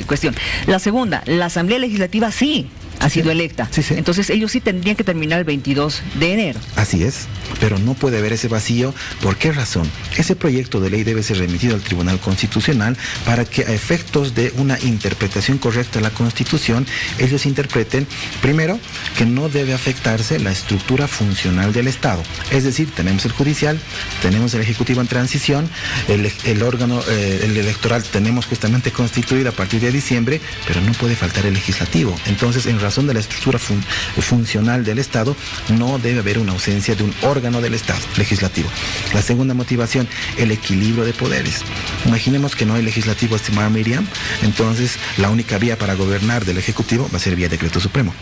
cuestión. La segunda, la Asamblea Legislativa sí ha sido electa. Entonces ellos sí tendrían que terminar el 22 de enero. Así es, pero no puede haber ese vacío. ¿Por qué razón? Ese proyecto de ley debe ser remitido al Tribunal Constitucional para que, a efectos de una interpretación correcta de la Constitución, ellos interpreten, primero, que no debe afectarse la estructura funcional del Estado. Es decir, tenemos el judicial, tenemos el ejecutivo en transición, el órgano, el electoral tenemos justamente constituido a partir de diciembre, pero no puede faltar el legislativo. Entonces, en razón de la estructura funcional del Estado, no debe haber una ausencia de un órgano del Estado, legislativo. La segunda motivación, el equilibrio de poderes. Imaginemos que no hay legislativo, estimada Miriam, entonces la única vía para gobernar del Ejecutivo va a ser vía decreto supremo.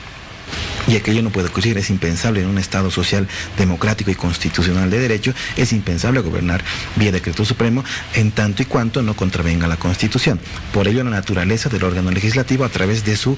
Y aquello no puede ocurrir, es impensable en un Estado social, democrático y constitucional de derecho, es impensable gobernar vía decreto supremo en tanto y cuanto no contravenga la Constitución. Por ello, la naturaleza del órgano legislativo a través de su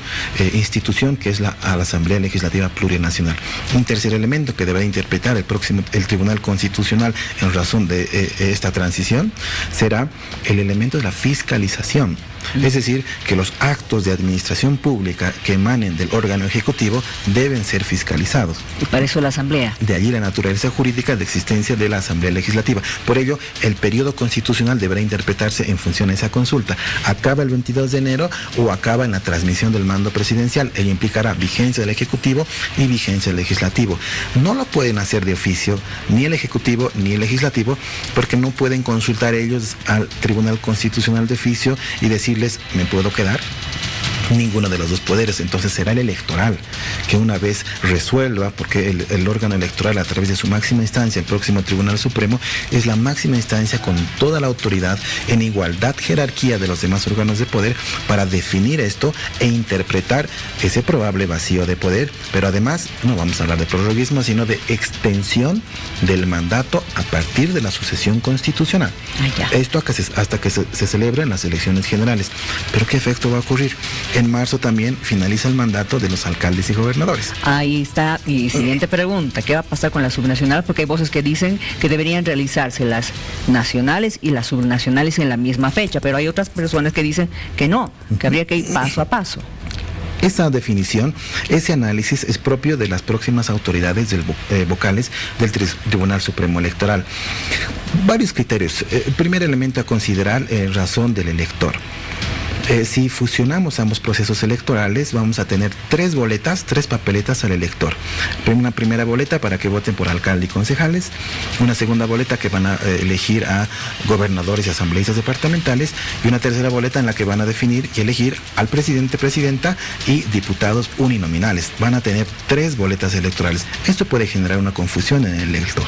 institución, que es la Asamblea Legislativa Plurinacional. Un tercer elemento que deberá interpretar el Tribunal Constitucional en razón de esta transición será el elemento de la fiscalización. Es decir, que los actos de administración pública que emanen del órgano ejecutivo deben ser fiscalizados. Y para eso la Asamblea. De allí la naturaleza jurídica de existencia de la Asamblea Legislativa. Por ello, el periodo constitucional deberá interpretarse en función a esa consulta. ¿Acaba el 22 de enero o acaba en la transmisión del mando presidencial? Ello implicará vigencia del Ejecutivo y vigencia del Legislativo. No lo pueden hacer de oficio ni el Ejecutivo ni el Legislativo, porque no pueden consultar ellos al Tribunal Constitucional de oficio y decirles, ¿me puedo quedar? Ninguno de los dos poderes. Entonces será el electoral que, una vez resuelva, porque el órgano electoral, a través de su máxima instancia, el próximo Tribunal Supremo, es la máxima instancia con toda la autoridad en igualdad jerarquía de los demás órganos de poder para definir esto e interpretar ese probable vacío de poder. Pero además no vamos a hablar de prorroguismo, sino de extensión del mandato a partir de la sucesión constitucional. Esto hasta que se celebren las elecciones generales. ¿Pero qué efecto va a ocurrir? En marzo también finaliza el mandato de los alcaldes y gobernadores. Ahí está mi siguiente pregunta. ¿Qué va a pasar con la subnacional? Porque hay voces que dicen que deberían realizarse las nacionales y las subnacionales en la misma fecha, pero hay otras personas que dicen que no, que habría que ir paso a paso. Esa definición, ese análisis es propio de las próximas autoridades vocales del Tribunal Supremo Electoral. Varios criterios. El primer elemento a considerar es razón del elector. Si fusionamos ambos procesos electorales, vamos a tener tres papeletas al elector. Una primera boleta para que voten por alcalde y concejales, una segunda boleta que van a elegir a gobernadores y asambleístas departamentales, y una tercera boleta en la que van a definir y elegir al presidente, presidenta y diputados uninominales. Van a tener tres boletas electorales. Esto puede generar una confusión en el elector.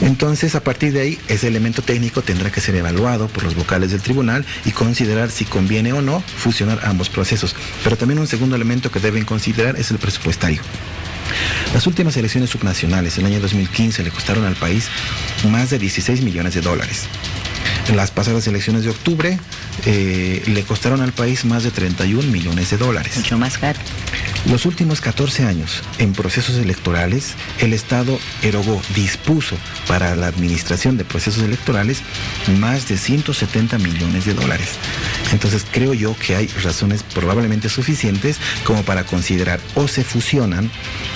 Entonces, a partir de ahí, ese elemento técnico tendrá que ser evaluado por los vocales del tribunal y considerar si conviene o no fusionar ambos procesos. Pero también un segundo elemento que deben considerar es el presupuestario. Las últimas elecciones subnacionales, el año 2015, le costaron al país más de 16 millones de dólares. En las pasadas elecciones de octubre le costaron al país más de 31 millones de dólares. Mucho más caro. Los últimos 14 años, en procesos electorales, el Estado dispuso para la administración de procesos electorales más de 170 millones de dólares. Entonces creo yo que hay razones probablemente suficientes como para considerar o se fusionan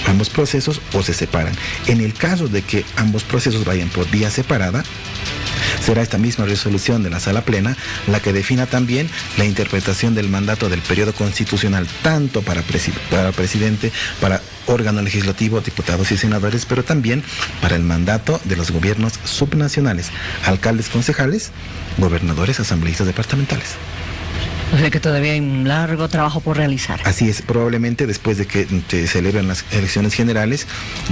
ambos procesos o se separan. En el caso de que ambos procesos vayan por vía separada, será esta misma resolución de la Sala Plena la que defina también la interpretación del mandato del periodo constitucional, tanto para presidente, para órgano legislativo, diputados y senadores, pero también para el mandato de los gobiernos subnacionales, alcaldes, concejales, gobernadores, asambleístas departamentales. O sea que todavía hay un largo trabajo por realizar. Así es, probablemente después de que se celebren las elecciones generales,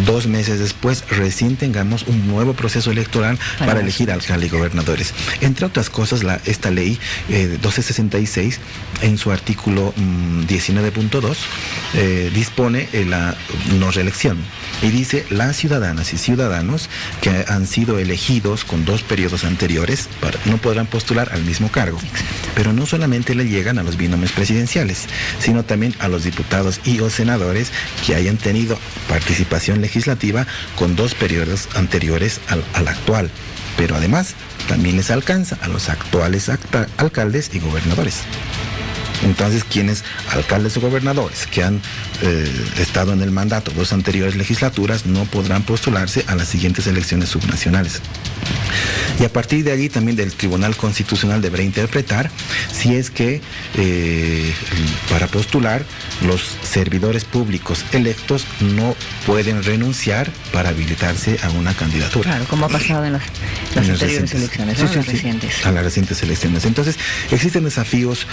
2 meses después, recién tengamos un nuevo proceso electoral para elegir alcalde y gobernadores. Entre otras cosas, esta ley 1266, en su artículo 19.2, dispone la no reelección y dice: las ciudadanas y ciudadanos que han sido elegidos con 2 periodos anteriores no podrán postular al mismo cargo. Pero no solamente le llegan a los binomios presidenciales, sino también a los diputados y o senadores que hayan tenido participación legislativa con 2 periodos anteriores al actual. Pero además también les alcanza a los actuales alcaldes y gobernadores. Entonces, quienes alcaldes o gobernadores que han estado en el mandato 2 anteriores legislaturas no podrán postularse a las siguientes elecciones subnacionales. Y a partir de allí también el Tribunal Constitucional deberá interpretar si es que para postular los servidores públicos electos no pueden renunciar para habilitarse a una candidatura. Claro, como ha pasado en las anteriores elecciones, ¿no? Las recientes. A las recientes elecciones. Entonces, existen desafíos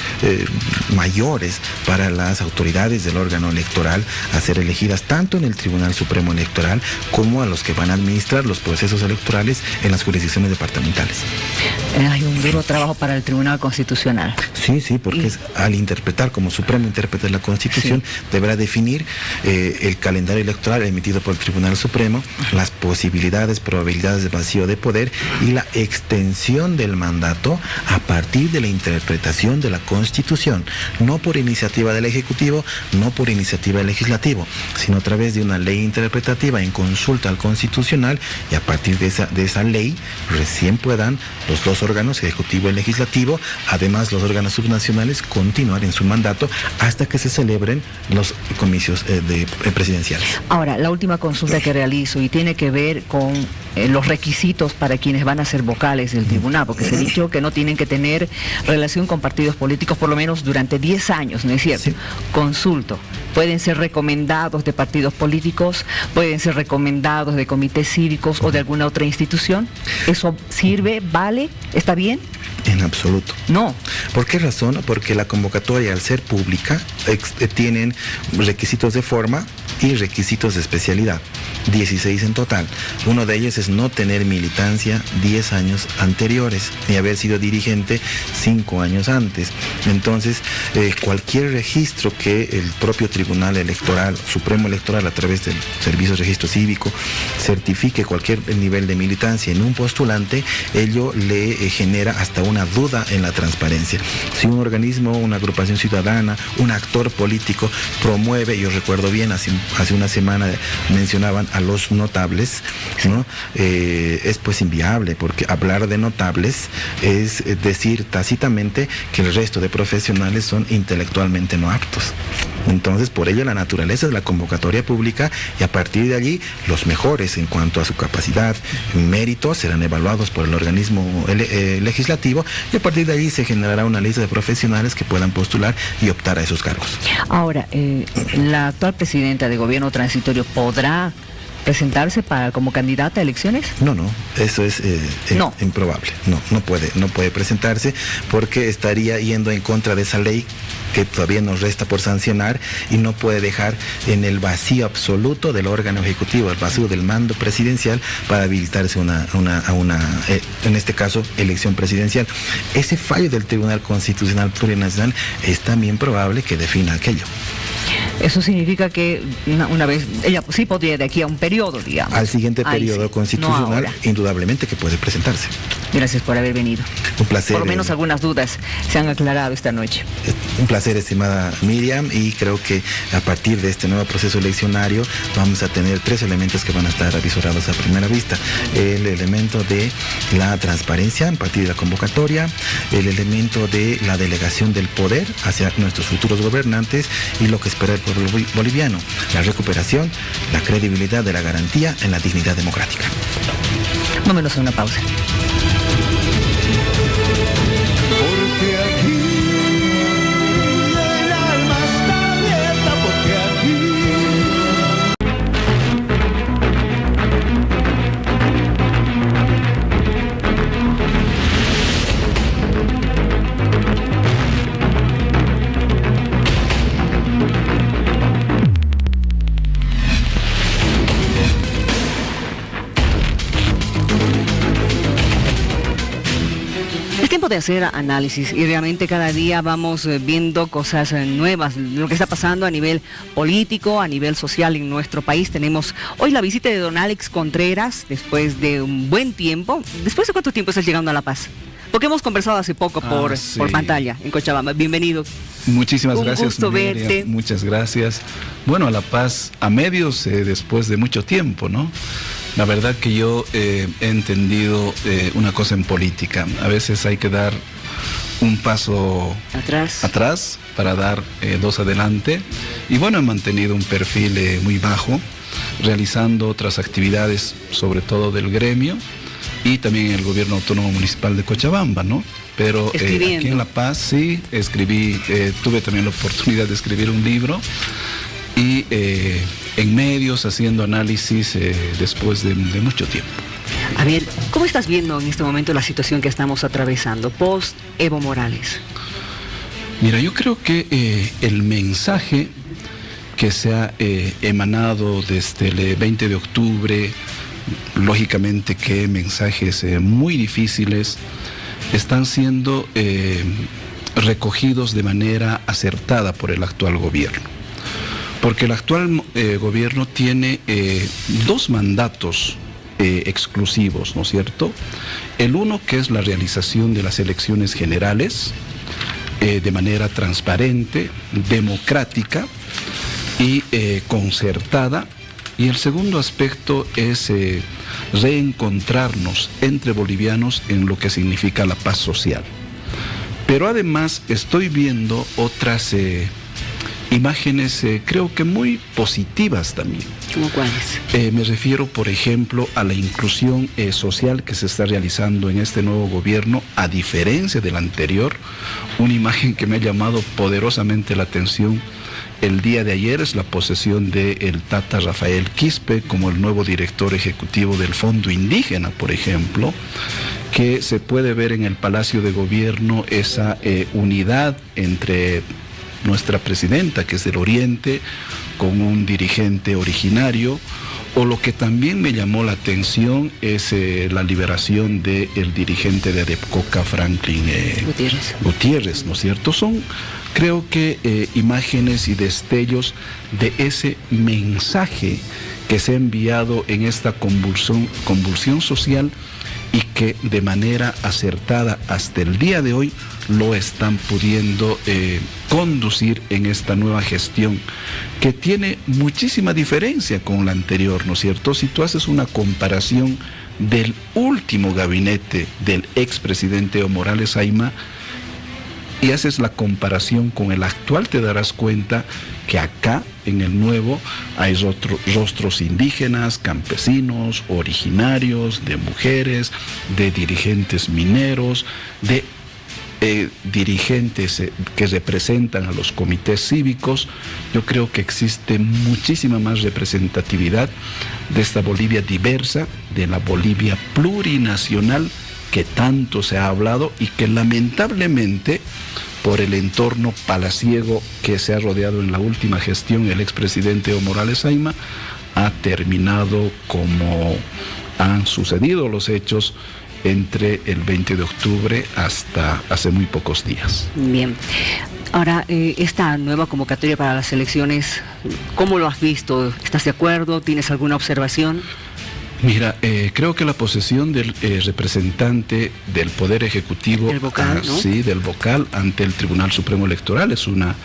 mayores para las autoridades del órgano electoral a ser elegidas tanto en el Tribunal Supremo Electoral como a los que van a administrar los procesos electorales en las jurisdicciones departamentales. Hay un duro trabajo para el Tribunal Constitucional. Sí, porque al interpretar, como Supremo intérprete de la Constitución, deberá definir el calendario electoral emitido por el Tribunal Supremo, las posibilidades, probabilidades de vacío de poder y la extensión del mandato a partir de la interpretación de la Constitución, no por iniciativa del Ejecutivo, no por iniciativa del Legislativo, sino a través de una ley interpretativa en consulta al Constitucional, y a partir de esa ley recién puedan los 2 órganos, Ejecutivo y Legislativo, además los órganos subnacionales, continuar en su mandato hasta que se celebren los comicios presidenciales. Ahora, la última consulta que realizo y tiene que ver con los requisitos para quienes van a ser vocales del tribunal, porque se ha dicho que no tienen que tener relación con partidos políticos por lo menos durante 10 años, ¿no es cierto? Sí. Consulto. Pueden ser recomendados de partidos políticos, pueden ser recomendados de comités cívicos o de alguna otra institución. ¿Eso sirve? ¿Vale? ¿Está bien? En absoluto. No. ¿Por qué razón? Porque la convocatoria, al ser pública, tienen requisitos de forma y requisitos de especialidad, 16 en total. Uno de ellos es no tener militancia 10 años anteriores, ni haber sido dirigente 5 años antes. Entonces, cualquier registro que el propio Tribunal Electoral, Supremo Electoral, a través del Servicio de Registro Cívico, certifique cualquier nivel de militancia en un postulante, ello le genera hasta una duda en la transparencia. Si un organismo, una agrupación ciudadana, un actor político promueve, yo recuerdo bien, hace una semana mencionaban a los notables, ¿no? Es pues inviable, porque hablar de notables es decir tácitamente que el resto de profesionales son intelectualmente no aptos. Entonces, por ello la naturaleza de la convocatoria pública, y a partir de allí los mejores en cuanto a su capacidad, méritos, serán evaluados por el organismo legislativo, y a partir de allí se generará una lista de profesionales que puedan postular y optar a esos cargos. Ahora, la actual presidenta de gobierno transitorio podrá presentarse como candidata a elecciones? No, eso es improbable. No puede presentarse, porque estaría yendo en contra de esa ley que todavía nos resta por sancionar, y no puede dejar en el vacío absoluto del órgano ejecutivo, el vacío del mando presidencial, para habilitarse a una en este caso, elección presidencial. Ese fallo del Tribunal Constitucional Plurinacional es también probable que defina aquello. Eso significa que una vez, ella sí podría, de aquí a un periodo, digamos. Al siguiente periodo constitucional, indudablemente que puede presentarse. Gracias por haber venido. Un placer. Por lo menos algunas dudas se han aclarado esta noche. Un placer, estimada Miriam, y creo que a partir de este nuevo proceso eleccionario vamos a tener 3 elementos que van a estar avisorados a primera vista. El elemento de la transparencia a partir de la convocatoria, el elemento de la delegación del poder hacia nuestros futuros gobernantes, y lo que espera el pueblo boliviano, la recuperación, la credibilidad de la garantía en la dignidad democrática. Vámonos a una pausa. tiempo de hacer análisis y realmente cada día vamos viendo cosas nuevas, lo que está pasando a nivel político, a nivel social en nuestro país. Tenemos hoy la visita de don Alex Contreras después de un buen tiempo. ¿Después de cuánto tiempo estás llegando a La Paz? Porque hemos conversado hace poco por pantalla en Cochabamba. Bienvenido. Muchísimas gracias. Un gusto verte. Muchas gracias. Bueno, a La Paz a medios después de mucho tiempo, ¿no? La verdad que yo he entendido una cosa en política. A veces hay que dar un paso atrás para dar dos adelante. Y bueno, he mantenido un perfil muy bajo, realizando otras actividades, sobre todo del gremio, y también en el Gobierno Autónomo Municipal de Cochabamba, ¿no? Pero aquí en La Paz sí escribí, tuve también la oportunidad de escribir un libro y en medios haciendo análisis después de mucho tiempo. A ver, ¿cómo estás viendo en este momento la situación que estamos atravesando post Evo Morales? Mira, yo creo que el mensaje que se ha emanado desde el 20 de octubre, lógicamente que mensajes muy difíciles están siendo recogidos de manera acertada por el actual gobierno. Porque el actual gobierno tiene dos mandatos exclusivos, ¿no es cierto? El uno, que es la realización de las elecciones generales de manera transparente, democrática y concertada. Y el segundo aspecto es reencontrarnos entre bolivianos en lo que significa la paz social. Pero además estoy viendo otras imágenes creo que muy positivas también. ¿Cómo cuáles? Me refiero, por ejemplo, a la inclusión social que se está realizando en este nuevo gobierno, a diferencia del anterior. Una imagen que me ha llamado poderosamente la atención el día de ayer es la posesión del Tata Rafael Quispe como el nuevo director ejecutivo del Fondo Indígena, por ejemplo, que se puede ver en el Palacio de Gobierno esa unidad entre nuestra presidenta, que es del Oriente, con un dirigente originario. O lo que también me llamó la atención es la liberación del dirigente de Adepcoca, Franklin Gutiérrez, ¿no es cierto? Son, creo que, imágenes y destellos de ese mensaje que se ha enviado en esta convulsión social y que de manera acertada hasta el día de hoy lo están pudiendo conducir en esta nueva gestión que tiene muchísima diferencia con la anterior, ¿no es cierto? Si tú haces una comparación del último gabinete del expresidente Evo Morales Ayma y haces la comparación con el actual, te darás cuenta que acá en el nuevo hay rostros indígenas, campesinos, originarios, de mujeres, de dirigentes mineros, de dirigentes que representan a los comités cívicos. Yo creo que existe muchísima más representatividad de esta Bolivia diversa, de la Bolivia plurinacional que tanto se ha hablado y que lamentablemente por el entorno palaciego que se ha rodeado en la última gestión el expresidente Evo Morales Ayma ha terminado como han sucedido los hechos entre el 20 de octubre hasta hace muy pocos días. Bien. Ahora, esta nueva convocatoria para las elecciones, ¿cómo lo has visto? ¿Estás de acuerdo? ¿Tienes alguna observación? Mira, creo que la posesión del representante del Poder Ejecutivo, el vocal, ¿no? Sí, del vocal ante el Tribunal Supremo Electoral es una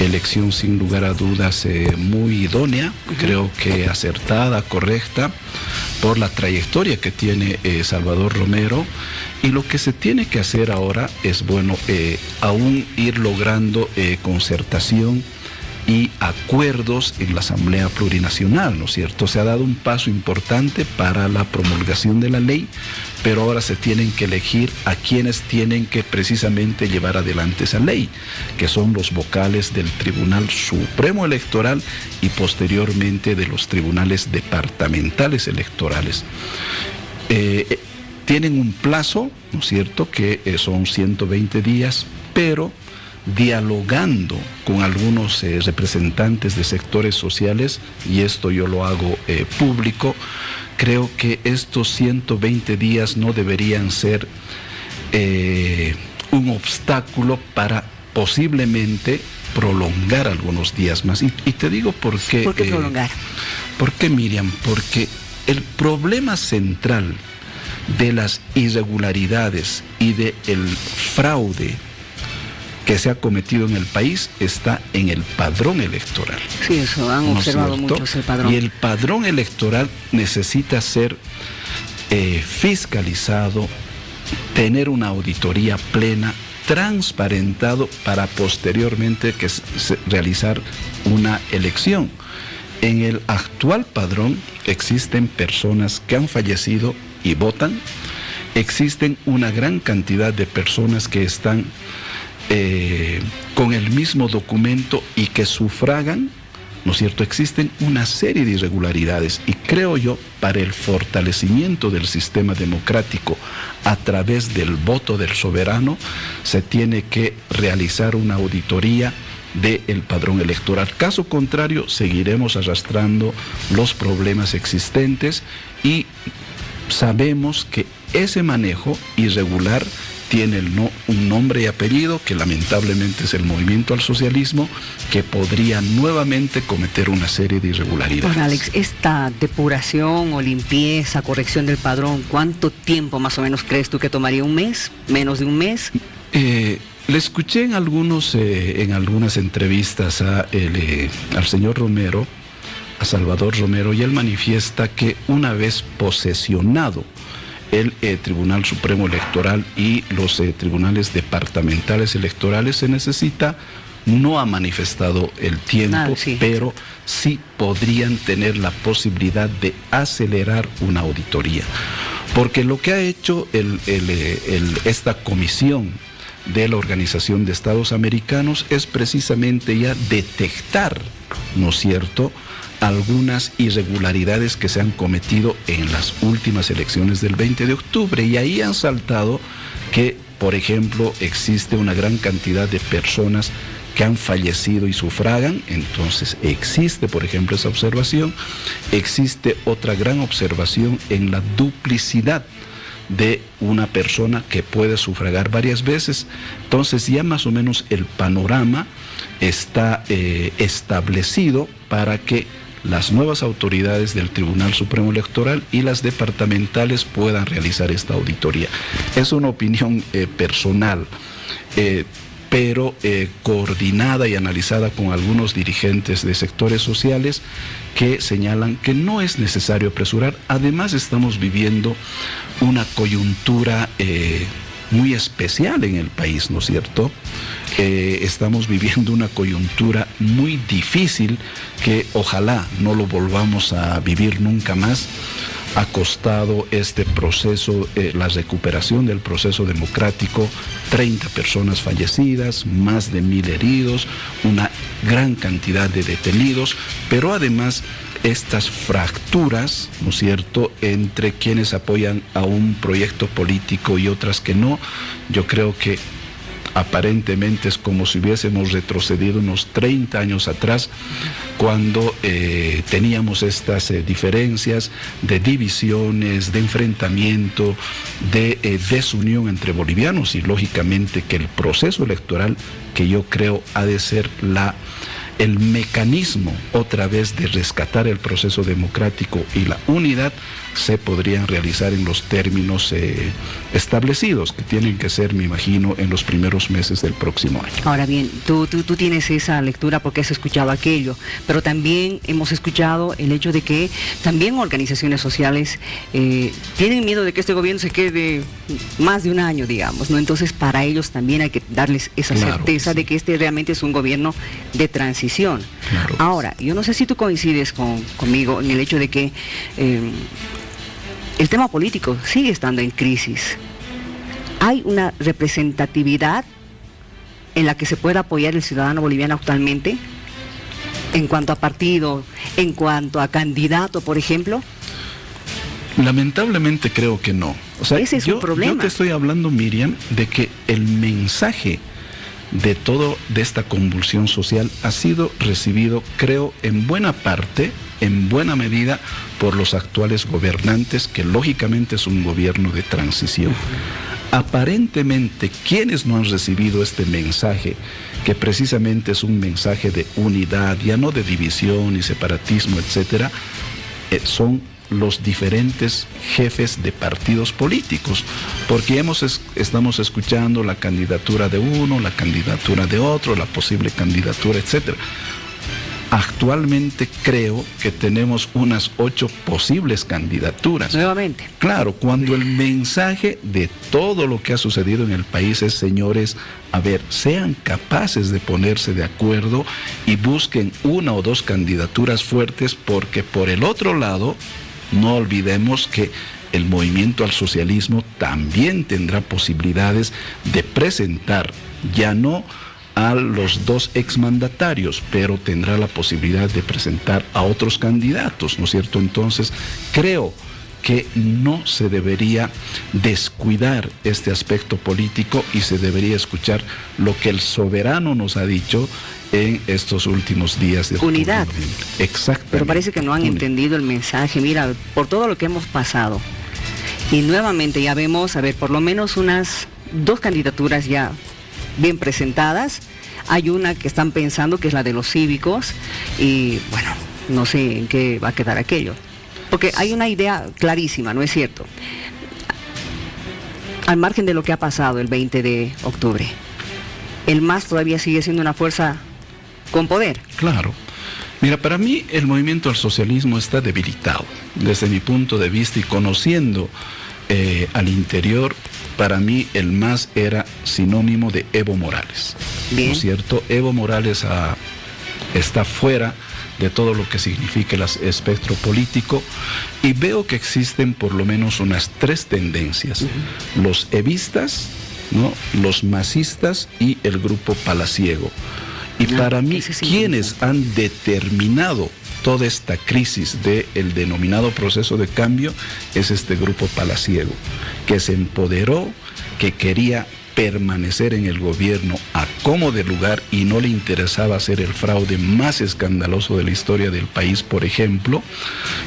elección sin lugar a dudas muy idónea, creo que acertada, correcta, por la trayectoria que tiene Salvador Romero. Y lo que se tiene que hacer ahora es, bueno, aún ir logrando concertación y acuerdos en la Asamblea Plurinacional, ¿no es cierto? Se ha dado un paso importante para la promulgación de la ley, pero ahora se tienen que elegir a quienes tienen que precisamente llevar adelante esa ley, que son los vocales del Tribunal Supremo Electoral y posteriormente de los tribunales departamentales electorales. Tienen un plazo, ¿no es cierto?, que son 120 días, pero dialogando con algunos representantes de sectores sociales, y esto yo lo hago público, creo que estos 120 días no deberían ser un obstáculo para posiblemente prolongar algunos días más. Y te digo por qué. ¿Por qué prolongar? ¿Por qué, Miriam? Porque el problema central de las irregularidades y del fraude que se ha cometido en el país está en el padrón electoral. Sí, eso han observado muchos el padrón. Y el padrón electoral necesita ser fiscalizado, tener una auditoría plena, transparentado para posteriormente realizar una elección. En el actual padrón existen personas que han fallecido y votan, existen una gran cantidad de personas que están con el mismo documento y que sufragan, ¿no es cierto? Existen una serie de irregularidades y creo yo, para el fortalecimiento del sistema democrático a través del voto del soberano, se tiene que realizar una auditoría del padrón electoral. Caso contrario, seguiremos arrastrando los problemas existentes y sabemos que ese manejo irregular tiene un nombre y apellido que lamentablemente es el Movimiento al Socialismo, que podría nuevamente cometer una serie de irregularidades. Ahora, Alex, esta depuración o limpieza, corrección del padrón, ¿cuánto tiempo más o menos crees tú que tomaría? ¿Un mes? ¿Menos de un mes? Le escuché en algunas entrevistas al señor Romero, a Salvador Romero, y él manifiesta que una vez posesionado el Tribunal Supremo Electoral y los tribunales departamentales electorales se necesita, no ha manifestado el tiempo, pero sí podrían tener la posibilidad de acelerar una auditoría. Porque lo que ha hecho esta comisión de la Organización de Estados Americanos es precisamente ya detectar, ¿no es cierto?, algunas irregularidades que se han cometido en las últimas elecciones del 20 de octubre y ahí han saltado que, por ejemplo, existe una gran cantidad de personas que han fallecido y sufragan. Entonces existe, por ejemplo, esa observación. Existe otra gran observación en la duplicidad de una persona que puede sufragar varias veces. Entonces ya más o menos el panorama está establecido para que las nuevas autoridades del Tribunal Supremo Electoral y las departamentales puedan realizar esta auditoría. Es una opinión personal, pero coordinada y analizada con algunos dirigentes de sectores sociales que señalan que no es necesario apresurar. Además, estamos viviendo una coyuntura muy especial en el país, ¿no es cierto? Estamos viviendo una coyuntura muy difícil que ojalá no lo volvamos a vivir nunca más. Ha costado este proceso, la recuperación del proceso democrático, 30 personas fallecidas, más de 1.000 heridos, una gran cantidad de detenidos, pero además estas fracturas, ¿no es cierto?, entre quienes apoyan a un proyecto político y otras que no. Yo creo que aparentemente es como si hubiésemos retrocedido unos 30 años atrás, cuando teníamos estas diferencias de divisiones, de enfrentamiento, de desunión entre bolivianos, y lógicamente que el proceso electoral, que yo creo ha de ser el mecanismo otra vez de rescatar el proceso democrático y la unidad, se podrían realizar en los términos establecidos, que tienen que ser, me imagino, en los primeros meses del próximo año. Ahora bien, tú tienes esa lectura porque has escuchado aquello, pero también hemos escuchado el hecho de que también organizaciones sociales tienen miedo de que este gobierno se quede más de un año, digamos, ¿no? Entonces, para ellos también hay que darles esa certeza de que este realmente es un gobierno de transición. Claro. Ahora, yo no sé si tú coincides conmigo en el hecho de que el tema político sigue estando en crisis. ¿Hay una representatividad en la que se pueda apoyar el ciudadano boliviano actualmente? En cuanto a partido, en cuanto a candidato, por ejemplo. Lamentablemente creo que no. O sea, ese es un problema. Yo te estoy hablando, Miriam, de que el mensaje de esta convulsión social ha sido recibido, creo, en buena parte, en buena medida, por los actuales gobernantes, que lógicamente es un gobierno de transición. Aparentemente, quienes no han recibido este mensaje, que precisamente es un mensaje de unidad, ya no de división y separatismo, etcétera, son los diferentes jefes de partidos políticos, porque estamos escuchando la candidatura de uno, la candidatura de otro, la posible candidatura, etcétera. Actualmente creo que tenemos unas 8 posibles candidaturas. Nuevamente. Claro, cuando el mensaje de todo lo que ha sucedido en el país es, señores, a ver, sean capaces de ponerse de acuerdo y busquen 1 o 2 candidaturas fuertes, porque por el otro lado, no olvidemos que el movimiento al socialismo también tendrá posibilidades de presentar, ya no a los 2 exmandatarios, pero tendrá la posibilidad de presentar a otros candidatos, ¿no es cierto? Entonces, creo que no se debería descuidar este aspecto político y se debería escuchar lo que el soberano nos ha dicho en estos últimos días de octubre. Unidad. Exactamente. Pero parece que no han entendido el mensaje. Mira, por todo lo que hemos pasado, y nuevamente ya vemos, a ver, por lo menos unas 2 candidaturas ya bien presentadas. Hay una que están pensando que es la de los cívicos y bueno, no sé en qué va a quedar aquello, porque hay una idea clarísima, ¿no es cierto? Al margen de lo que ha pasado el 20 de octubre, el MAS todavía sigue siendo una fuerza con poder. Claro. Mira, para mí el movimiento al socialismo está debilitado, desde mi punto de vista, y conociendo al interior, para mí el MAS era sinónimo de Evo Morales. Bien. ¿No es cierto? Evo Morales está fuera de todo lo que significa el espectro político, y veo que existen por lo menos unas 3 tendencias: los evistas, ¿no?, los masistas y el grupo palaciego. Y para mí, quienes han determinado toda esta crisis del denominado proceso de cambio es este grupo palaciego, que se empoderó, que quería permanecer en el gobierno a como de lugar y no le interesaba hacer el fraude más escandaloso de la historia del país, por ejemplo.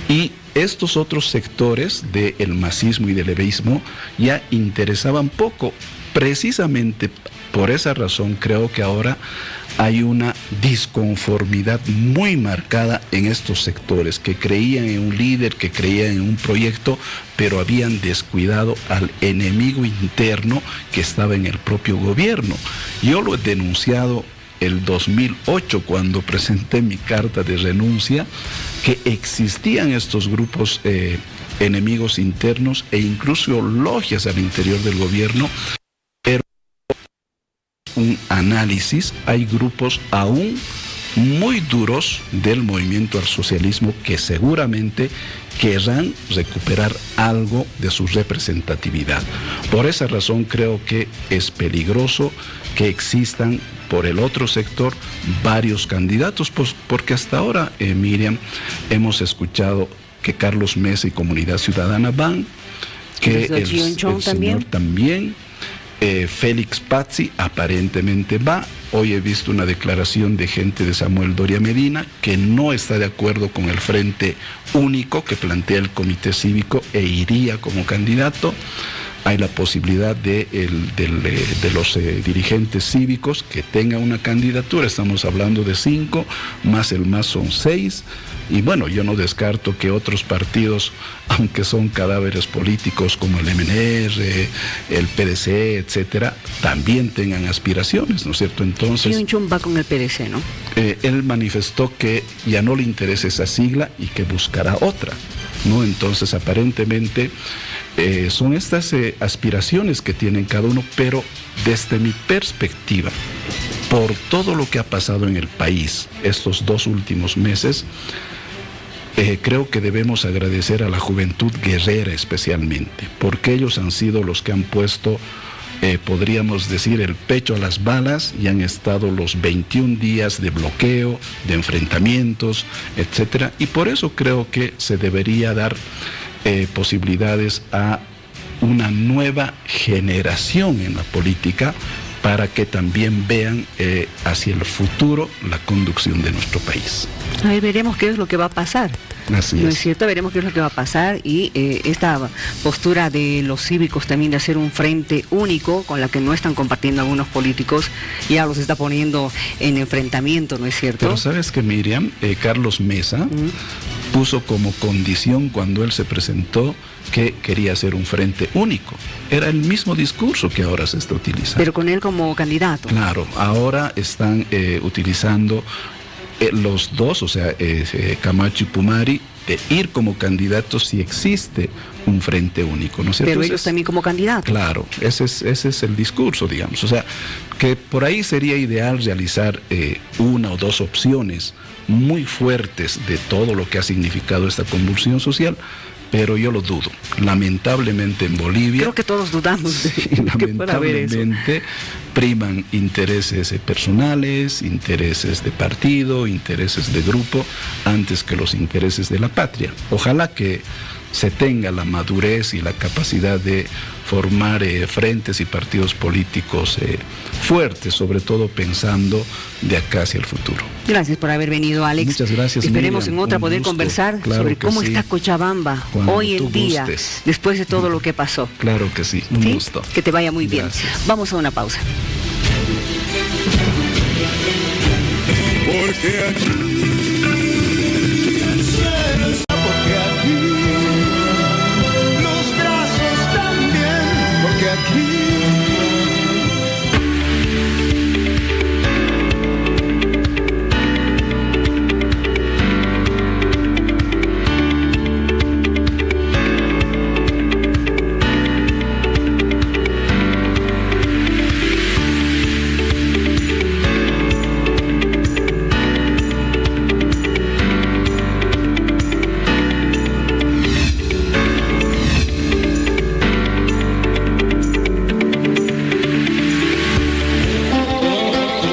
Y estos otros sectores del masismo y del evismo ya interesaban poco. Precisamente por esa razón creo que ahora hay una disconformidad muy marcada en estos sectores que creían en un líder, que creían en un proyecto, pero habían descuidado al enemigo interno que estaba en el propio gobierno. Yo lo he denunciado el 2008 cuando presenté mi carta de renuncia, que existían estos grupos enemigos internos e incluso logias al interior del gobierno. Un análisis, hay grupos aún muy duros del movimiento al socialismo que seguramente querrán recuperar algo de su representatividad. Por esa razón creo que es peligroso que existan por el otro sector varios candidatos, pues, porque hasta ahora, Miriam, hemos escuchado que Carlos Mesa y Comunidad Ciudadana van, que el señor también. Félix Pazzi aparentemente va. Hoy he visto una declaración de gente de Samuel Doria Medina que no está de acuerdo con el frente único que plantea el comité cívico e iría como candidato. Hay la posibilidad de los dirigentes cívicos que tengan una candidatura. Estamos hablando de 5, más el MAS son 6. Y bueno, yo no descarto que otros partidos, aunque son cadáveres políticos como el MNR, el PDC, etcétera, también tengan aspiraciones, ¿no es cierto? Entonces, Chun va con el PDC, ¿no? Él manifestó que ya no le interesa esa sigla y que buscará otra, ¿no? Entonces, aparentemente, son estas aspiraciones que tienen cada uno, pero desde mi perspectiva, por todo lo que ha pasado en el país estos 2 últimos meses, creo que debemos agradecer a la juventud guerrera especialmente, porque ellos han sido los que han puesto, podríamos decir, el pecho a las balas y han estado los 21 días de bloqueo, de enfrentamientos, etcétera. Y por eso creo que se debería dar posibilidades a una nueva generación en la política para que también vean hacia el futuro la conducción de nuestro país. A ver, veremos qué es lo que va a pasar. Así ¿No es. es cierto? Veremos qué es lo que va a pasar y esta postura de los cívicos también de hacer un frente único con la que no están compartiendo algunos políticos, ya los está poniendo en enfrentamiento, ¿no es cierto? Pero sabes que, Miriam, Carlos Mesa puso como condición cuando él se presentó que quería hacer un frente único. Era el mismo discurso que ahora se está utilizando. Pero con él como candidato. Claro, ahora están utilizando los dos, o sea, Camacho y Pumari, ir como candidatos si existe un frente único, ¿no es cierto? Pero ellos también como candidatos. Claro, ese es el discurso, digamos. O sea, que por ahí sería ideal realizar una o dos opciones muy fuertes de todo lo que ha significado esta convulsión social, pero yo lo dudo. Lamentablemente en Bolivia... Creo que todos dudamos de que pueda haber eso. Lamentablemente priman intereses personales, intereses de partido, intereses de grupo, antes que los intereses de la patria. Ojalá que se tenga la madurez y la capacidad de formar frentes y partidos políticos fuertes, sobre todo pensando de acá hacia el futuro. Gracias por haber venido, Alex. Muchas gracias, Esperemos Miriam, en otra poder gusto. conversar Claro sobre cómo sí. está Cochabamba Cuando hoy en día, gustes. después de todo lo que pasó. Claro que sí, un ¿Sí? gusto. Que te vaya muy bien. Gracias. Vamos a una pausa. Porque aquí porque aquí los brazos también, porque aquí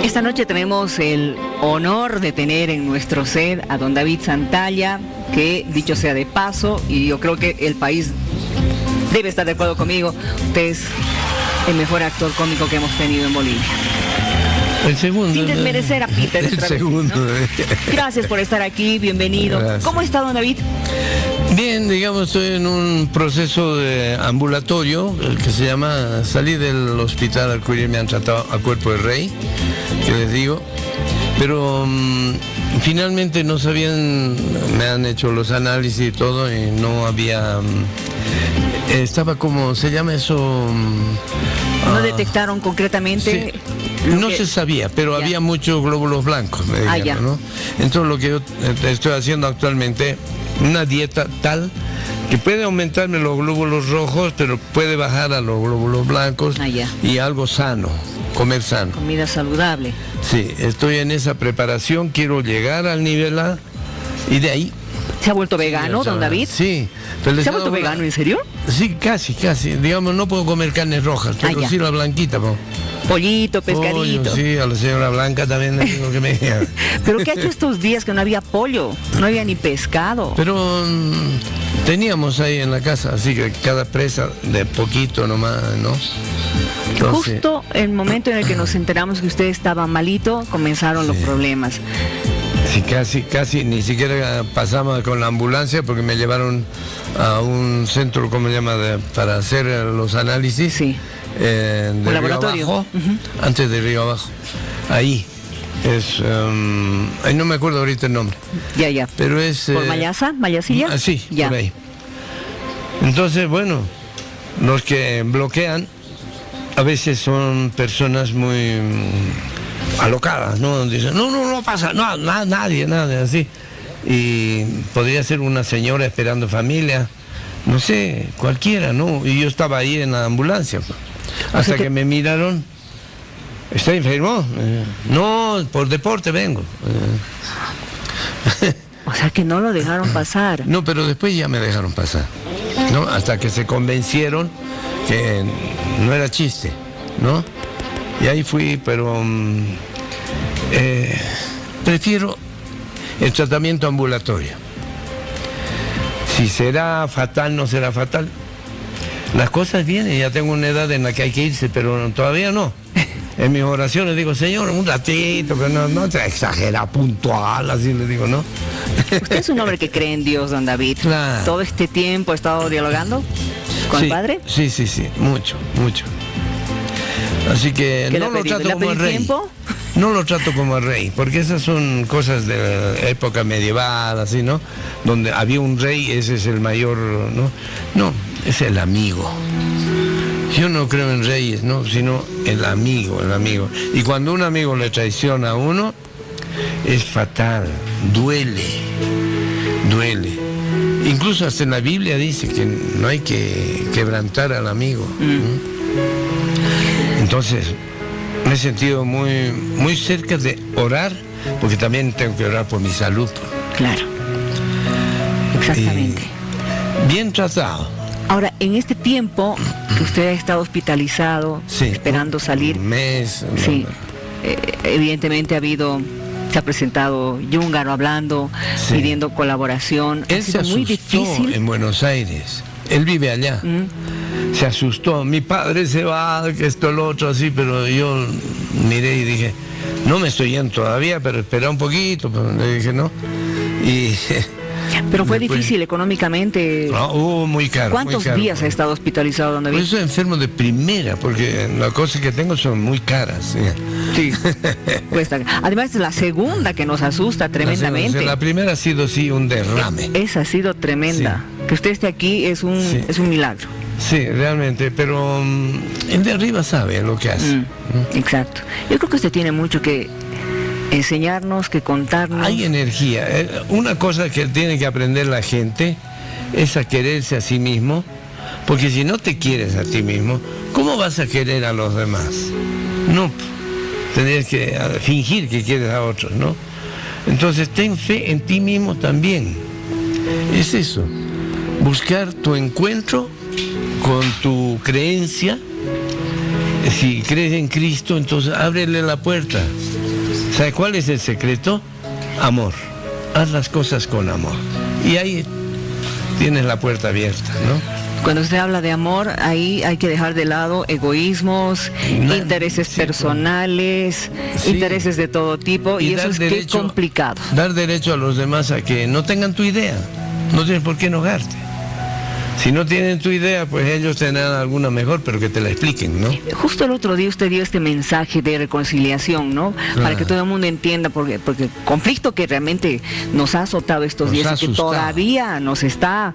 Esta noche tenemos el honor de tener en nuestro set a don David Santalla, que dicho sea de paso, y yo creo que el país debe estar de acuerdo conmigo, usted es el mejor actor cómico que hemos tenido en Bolivia. El segundo. Sin desmerecer a Peter. El otra vez, segundo. ¿no? Gracias por estar aquí, bienvenido. Gracias. ¿Cómo está don David? Bien, digamos, estoy en un proceso de ambulatorio, que se llama, salí del hospital al cual me han tratado a cuerpo de rey, que les digo, pero finalmente no sabían, me han hecho los análisis y todo, y no había, estaba como, ¿se llama eso? ¿No detectaron concretamente? Sí. No se sabía, pero ya. Había muchos glóbulos blancos, me dijeron, ya. ¿no? Entonces lo que yo estoy haciendo actualmente, una dieta tal que puede aumentarme los glóbulos rojos, pero puede bajar a los glóbulos blancos Ya. y algo sano, comer sano. Comida saludable. Sí, estoy en esa preparación, quiero llegar al nivel A y de ahí. ¿Se ha vuelto vegano, o sea, don David? Sí. Pero les ¿Se ha he vuelto dado vegano, en serio? Sí, casi. Digamos, no puedo comer carnes rojas, pero ya. sí la blanquita. Pollito, pescadito. Pollo, sí, a la señora Blanca también le digo que me diga. ¿Pero qué ha hecho estos días que no había pollo? No había ni pescado. Pero teníamos ahí en la casa, así que cada presa de poquito nomás, ¿no? Entonces, justo el momento en el que nos enteramos que usted estaba malito, comenzaron los problemas. sí, casi, ni siquiera pasamos con la ambulancia porque me llevaron a un centro, ¿cómo se llama?, para hacer los análisis. Sí. De ¿Un Río laboratorio? Abajo, antes de Río Abajo. Ahí. Es, ahí no me acuerdo ahorita el nombre. Ya. Pero es... ¿Por Mayasa? ¿Mayasilla? Sí, ya. por ahí. Entonces, bueno, los que bloquean a veces son personas muy alocadas, ¿no? Dicen, no pasa, nadie, así. Y podría ser una señora esperando familia, no sé, cualquiera, ¿no? Y yo estaba ahí en la ambulancia, hasta que me miraron. ¿Está enfermo? No, por deporte vengo. O sea que no lo dejaron pasar. No, pero después ya me dejaron pasar, ¿no? Hasta que se convencieron que no era chiste, ¿no? Y ahí fui, pero prefiero el tratamiento ambulatorio. Si será fatal, no será fatal. las cosas vienen, ya tengo una edad en la que hay que irse, pero todavía no. En mis oraciones digo, Señor, un ratito, pero no te exagera, puntual, así le digo, ¿no? Usted es un hombre que cree en Dios, don David. Claro. ¿Todo este tiempo ha estado dialogando con el Padre? Sí, mucho. Así que no lo trato como el rey. ¿Tiempo? No lo trato como el rey, porque esas son cosas de la época medieval, así, ¿no? Donde había un rey, ese es el mayor, ¿no? No, es el amigo. Yo no creo en reyes, ¿no? Sino el amigo. Y cuando un amigo le traiciona a uno, es fatal, duele. Incluso hasta en la Biblia dice que no hay que quebrantar al amigo. Entonces, me he sentido muy cerca de orar, porque también tengo que orar por mi salud. Claro, exactamente. Bien tratado. Ahora, en este tiempo que usted ha estado hospitalizado, esperando salir, un mes. Sí, evidentemente se ha presentado Yúngaro hablando, pidiendo colaboración. Él se asustó muy difícil en Buenos Aires. Él vive allá. Se asustó. Mi padre se va, que esto, lo otro, así, pero yo miré y dije, no me estoy yendo todavía, pero espera un poquito. Pero le dije, no. Pero fue difícil económicamente. No, muy caro. ¿Cuántos días ha estado hospitalizado, don David? Pues soy enfermo de primera, porque las cosas que tengo son muy caras. Sí, cuesta. Además es la segunda que nos asusta tremendamente. La primera ha sido, sí, un derrame. Esa ha sido tremenda. Sí. Que usted esté aquí es un milagro. Sí, realmente, pero el de arriba sabe lo que hace. Exacto. Yo creo que usted tiene mucho que enseñarnos, que contarnos. Hay energía. Una cosa que tiene que aprender la gente es a quererse a sí mismo, porque si no te quieres a ti mismo, ¿cómo vas a querer a los demás? No, tendrías que fingir que quieres a otros, ¿no? Entonces ten fe en ti mismo también. Es eso, buscar tu encuentro con tu creencia. Si crees en Cristo, entonces ábrele la puerta. ¿Sabe cuál es el secreto? Amor. Haz las cosas con amor. Y ahí tienes la puerta abierta, ¿no? Cuando usted habla de amor, ahí hay que dejar de lado egoísmos, intereses personales, intereses de todo tipo, y eso es que es complicado. Dar derecho a los demás a que no tengan tu idea. No tienes por qué enojarte. Si no tienen tu idea, pues ellos tendrán alguna mejor, pero que te la expliquen, ¿no? Justo el otro día usted dio este mensaje de reconciliación, ¿no? Claro. Para que todo el mundo entienda, porque el conflicto que realmente nos ha azotado estos días y que todavía nos está...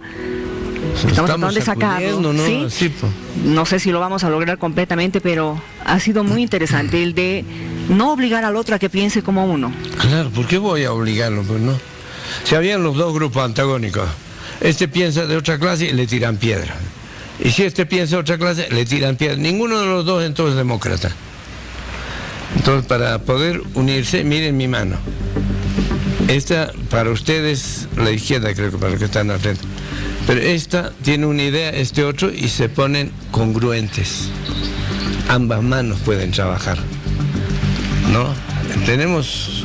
Estamos tratando de sacarlo, ¿no? ¿Sí? Sí, pues. No sé si lo vamos a lograr completamente, pero ha sido muy interesante el de no obligar al otro a que piense como uno. Claro, ¿por qué voy a obligarlo? Pues no. Si habían los dos grupos antagónicos, este piensa de otra clase y le tiran piedra. Y si este piensa de otra clase, le tiran piedra. Ninguno de los dos entonces es demócrata. Entonces, para poder unirse, miren mi mano. Esta, para ustedes, la izquierda creo que para los que están al frente. Pero esta tiene una idea, este otro, y se ponen congruentes. Ambas manos pueden trabajar, ¿no? Tenemos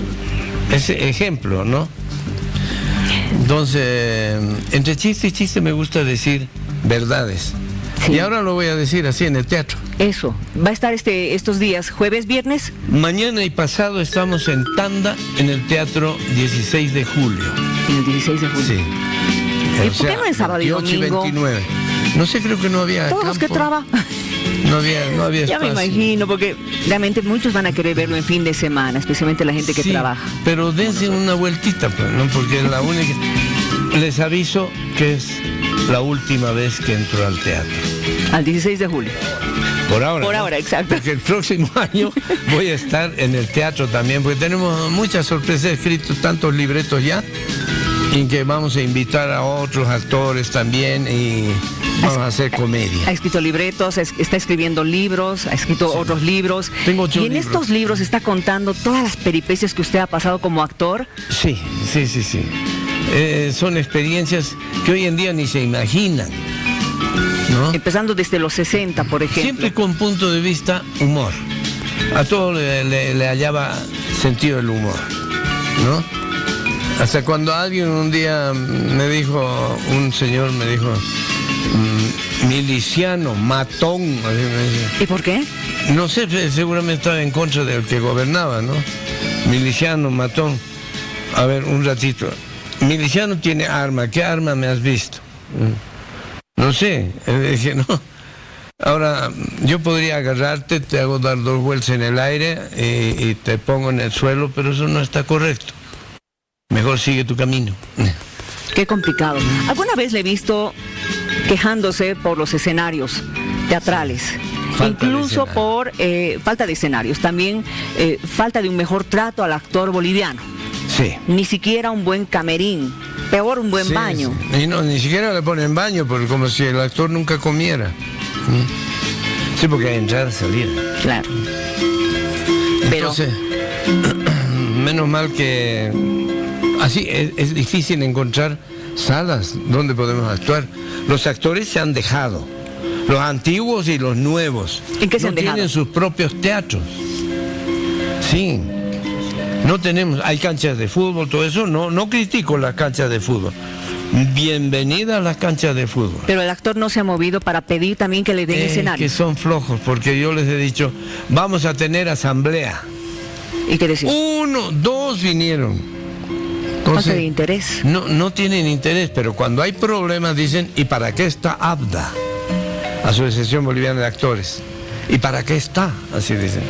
ese ejemplo, ¿no? Entonces, entre chiste y chiste me gusta decir verdades. Sí. Y ahora lo voy a decir así en el teatro. Eso. ¿Va a estar estos días, jueves, viernes? Mañana y pasado estamos en Tanda, en el Teatro 16 de julio. ¿En el 16 de julio? Sí. ¿Y por qué no en sábado y domingo? 29. No sé, creo que no había todos los que trabajan. No había espacio. Ya me imagino, porque realmente muchos van a querer verlo en fin de semana, especialmente la gente que trabaja. Pero dense una vueltita, pues, ¿no? Porque es la única... Les aviso que es la última vez que entro al teatro. Al 16 de julio. Por ahora. Por ¿no? ahora, exacto. Porque el próximo año voy a estar en el teatro también, porque tenemos muchas sorpresas, escritos tantos libretos ya, en que vamos a invitar a otros actores también y vamos a hacer comedia. Ha escrito libretos, está escribiendo libros, ha escrito otros libros. Tengo 8 libros. Estos libros está contando todas las peripecias que usted ha pasado como actor. Sí. Son experiencias que hoy en día ni se imaginan, ¿no? Empezando desde los 60, por ejemplo. Siempre con punto de vista humor. A todo le hallaba sentido el humor, ¿no? Hasta cuando alguien un día me dijo, un señor me dijo, miliciano, matón. ¿Y por qué? No sé, seguramente estaba en contra del que gobernaba, ¿no? Miliciano, matón. A ver, un ratito. Miliciano tiene arma. ¿Qué arma me has visto? No sé. Le dije, no. Ahora, yo podría agarrarte, te hago dar 2 vueltas en el aire y te pongo en el suelo, pero eso no está correcto. Mejor sigue tu camino. Qué complicado. ¿Alguna vez le he visto quejándose por los escenarios teatrales? Incluso por falta de escenarios, también falta de un mejor trato al actor boliviano. Sí. Ni siquiera un buen camerín, peor un buen baño. Sí. Y no, ni siquiera le ponen baño, porque como si el actor nunca comiera. Sí, porque hay entrar, salir. Claro. Entonces, menos mal que así es difícil encontrar salas donde podemos actuar. Los actores se han dejado. Los antiguos y los nuevos. ¿En qué se han dejado? Tienen sus propios teatros. Sí. No tenemos, hay canchas de fútbol, todo eso. No critico las canchas de fútbol. Bienvenida a las canchas de fútbol. Pero el actor no se ha movido para pedir también que le den escenario. Que son flojos, porque yo les he dicho, vamos a tener asamblea. ¿Y qué decís? 1, 2 vinieron. Falta de interés. No tienen interés, pero cuando hay problemas dicen, ¿y para qué está ABDA? Asociación Boliviana de Actores. ¿Y para qué está? Así dicen.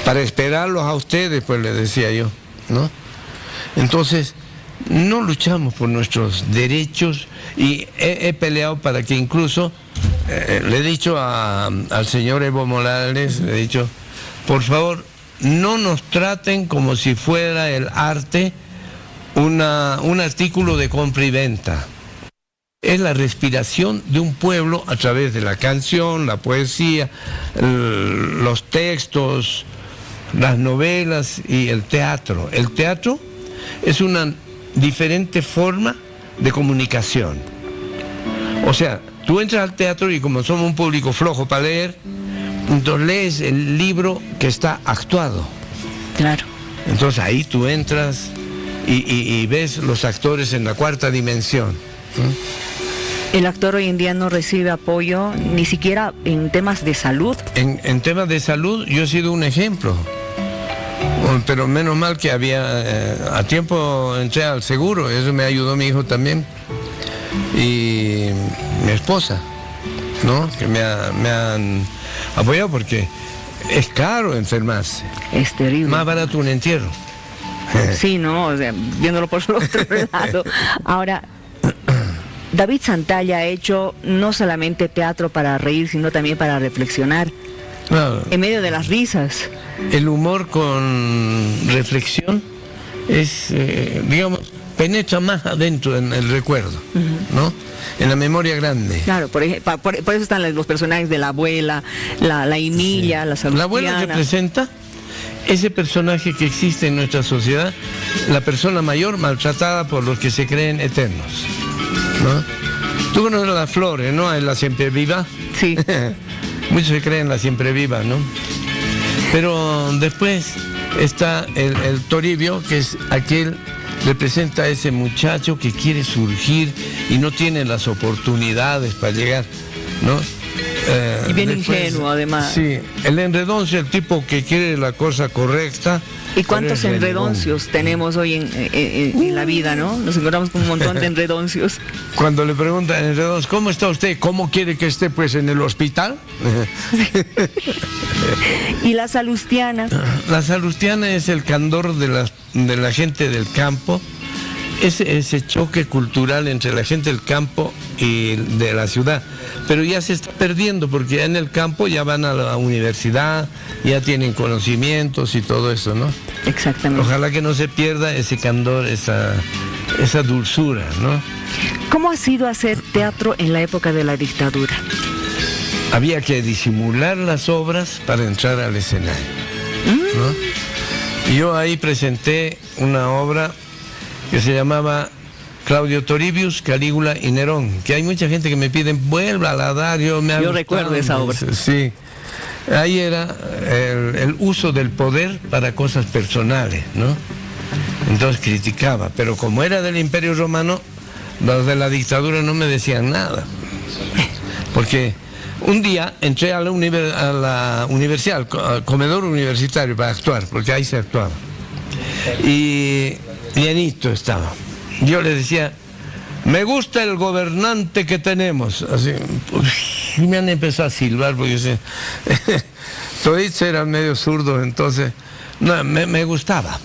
Para esperarlos a ustedes, pues les decía yo, ¿no? Entonces, no luchamos por nuestros derechos y he peleado para que incluso, le he dicho al señor Evo Morales, le he dicho, por favor, no nos traten como si fuera el arte un artículo de compra y venta. Es la respiración de un pueblo a través de la canción, la poesía, los textos, las novelas y el teatro. El teatro es una diferente forma de comunicación. O sea, tú entras al teatro y como somos un público flojo para leer, entonces lees el libro que está actuado. Claro. Entonces ahí tú entras y ves los actores en la 4ª dimensión. El actor hoy en día no recibe apoyo ni siquiera en temas de salud. En temas de salud yo he sido un ejemplo. Pero menos mal que había, a tiempo entré al seguro, eso me ayudó mi hijo también. Y mi esposa, ¿no? Que me han apoyado porque es caro enfermarse. Es terrible. Más barato un entierro. Sí, ¿no? O sea, viéndolo por su otro lado. Ahora, David Santalla ha hecho no solamente teatro para reír, sino también para reflexionar. Claro. En medio de las risas. El humor con reflexión es, digamos, penetra más adentro en el recuerdo, ¿no? En la memoria grande. Claro, por eso están los personajes de la abuela, la Inilla, la Salustiana. La abuela representa ese personaje que existe en nuestra sociedad, la persona mayor maltratada por los que se creen eternos, ¿no? Tú conoces las flores, ¿no? En la siempre viva. Sí. Muchos se creen la siempre viva, ¿no? Pero después está el Toribio, que es aquel, representa a ese muchacho que quiere surgir y no tiene las oportunidades para llegar, ¿no? Y bien ingenuo, además. Sí, el enredoncio, el tipo que quiere la cosa correcta. ¿Y cuántos enredoncios tenemos hoy en la vida, no? Nos encontramos con un montón de enredoncios. Cuando le preguntan enredoncios, ¿cómo está usted? ¿Cómo quiere que esté? Pues en el hospital. ¿Y la Salustiana? La Salustiana es el candor de la gente del campo. Ese choque cultural entre la gente del campo y de la ciudad, pero ya se está perdiendo porque ya en el campo ya van a la universidad, ya tienen conocimientos y todo eso, ¿no? Exactamente. Ojalá que no se pierda ese candor, esa dulzura, ¿no? ¿Cómo ha sido hacer teatro en la época de la dictadura? Había que disimular las obras para entrar al escenario, ¿no? Y yo ahí presenté una obra que se llamaba Claudio Toribius, Calígula y Nerón, que hay mucha gente que me pide, vuelva a dar, yo recuerdo esa obra. Sí, ahí era el uso del poder para cosas personales, ¿no? Entonces criticaba, pero como era del Imperio Romano, los de la dictadura no me decían nada. porque un día entré a la universidad, al comedor universitario para actuar, porque ahí se actuaba. Y llenito estaba. Yo le decía, me gusta el gobernante que tenemos. Así, y me han empezado a silbar, porque toditos eran medio zurdos, entonces no, me gustaba.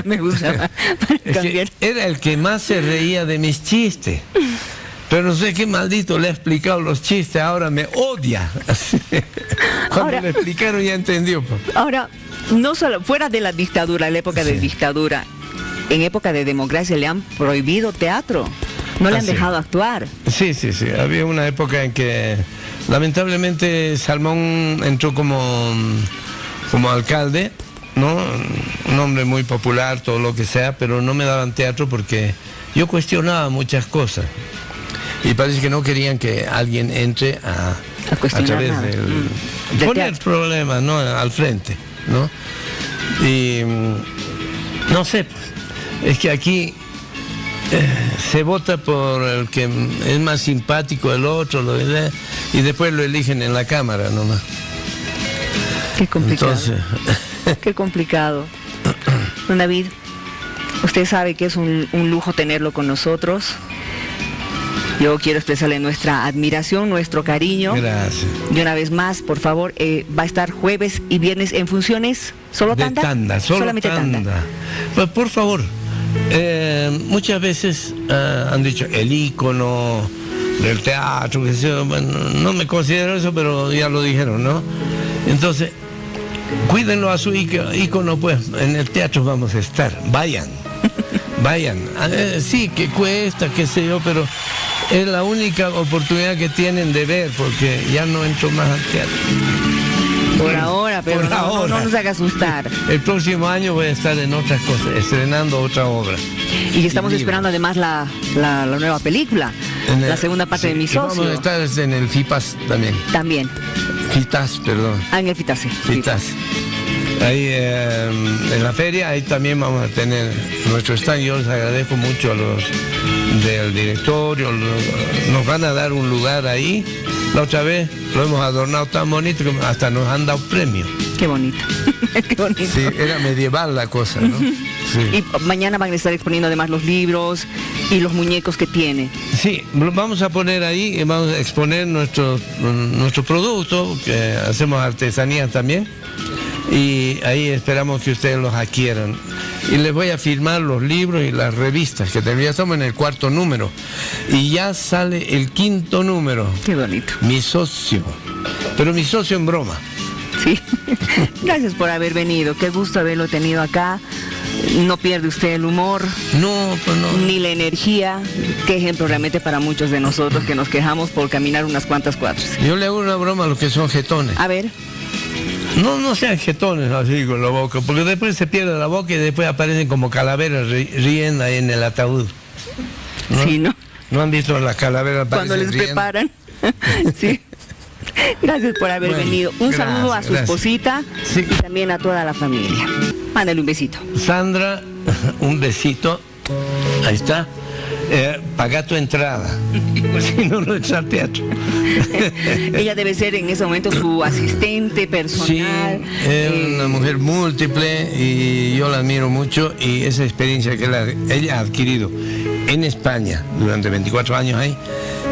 Me gustaba. Era el que más se reía de mis chistes. Pero no sé qué maldito le he explicado los chistes, ahora me odia. Cuando le explicaron ya entendió. Ahora, no solo fuera de la dictadura, la época de dictadura, en época de democracia le han prohibido teatro, no le han dejado actuar. Sí, había una época en que lamentablemente Salmón entró como alcalde, ¿no? Un hombre muy popular, todo lo que sea, pero no me daban teatro porque yo cuestionaba muchas cosas. Y parece que no querían que alguien entre a través del poner problemas, ¿no?, al frente, ¿no? Y no sé, es que aquí se vota por el que es más simpático el otro, y después lo eligen en la Cámara nomás. Qué complicado. Entonces, qué complicado. Don David, usted sabe que es un lujo tenerlo con nosotros. Yo quiero expresarle nuestra admiración, nuestro cariño. Gracias. Y una vez más, por favor, va a estar jueves y viernes en funciones. ¿Solo tanda? Solamente tanda. Pues por favor, muchas veces han dicho el ícono del teatro, que sea, bueno, no me considero eso, pero ya lo dijeron, ¿no? Entonces, cuídenlo a su ícono, pues en el teatro vamos a estar. Vayan. Sí, que cuesta, qué sé yo, pero es la única oportunidad que tienen de ver, porque ya no entro más al teatro. Por ahora, pero no nos haga asustar. El próximo año voy a estar en otras cosas, estrenando otra obra. Y estamos esperando además la nueva película, la segunda parte de Mi Socio. Vamos a estar en el FIPAS también. FITAS, perdón. En el FITAS, sí. FITAS. Ahí en la feria, ahí también vamos a tener nuestro stand. Yo les agradezco mucho a los del directorio, nos van a dar un lugar ahí. La otra vez lo hemos adornado tan bonito que hasta nos han dado premio. Qué bonito. Qué bonito. Sí, era medieval la cosa, ¿no? Sí. Y mañana van a estar exponiendo además los libros y los muñecos que tiene. Sí, vamos a poner ahí, vamos a exponer nuestro producto, que hacemos artesanía también. Y ahí esperamos que ustedes los adquieran. Y les voy a firmar los libros y las revistas, que ya estamos en el 4º número. Y ya sale el 5º número. Qué bonito. Mi Socio. Pero Mi Socio en broma. Sí. Gracias por haber venido. Qué gusto haberlo tenido acá. No pierde usted el humor. No, pues no. Ni la energía. Qué ejemplo realmente para muchos de nosotros que nos quejamos por caminar unas cuantas cuadras. Yo le hago una broma a los que son jetones. A ver. No sean jetones así con la boca, porque después se pierde la boca y después aparecen como calaveras riendo ahí en el ataúd. ¿No? Sí, ¿no? ¿No han visto las calaveras? Cuando les riendo? Preparan. Sí. Gracias por haber venido. Un saludo a su esposita y también a toda la familia. Mándale un besito. Sandra, un besito. Ahí está. Paga tu entrada, si no, no entra al teatro. Ella debe ser en ese momento su asistente personal. Sí, es una mujer múltiple y yo la admiro mucho, y esa experiencia que ella ha adquirido en España durante 24 años ahí,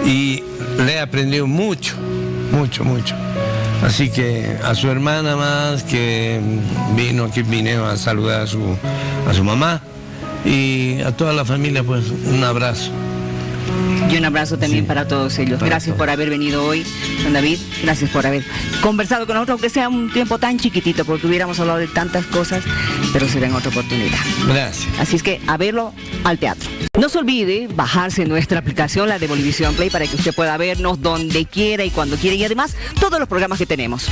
y le he aprendido mucho. Así que a su hermana más, que vino a saludar a su mamá, y a toda la familia, pues un abrazo. Y un abrazo también para todos ellos. Gracias por haber venido hoy, don David. Gracias por haber conversado con nosotros, aunque sea un tiempo tan chiquitito, porque hubiéramos hablado de tantas cosas, pero será en otra oportunidad. Gracias. Así es que a verlo al teatro. No se olvide bajarse nuestra aplicación, la de Bolivisión Play, para que usted pueda vernos donde quiera y cuando quiera, y además todos los programas que tenemos.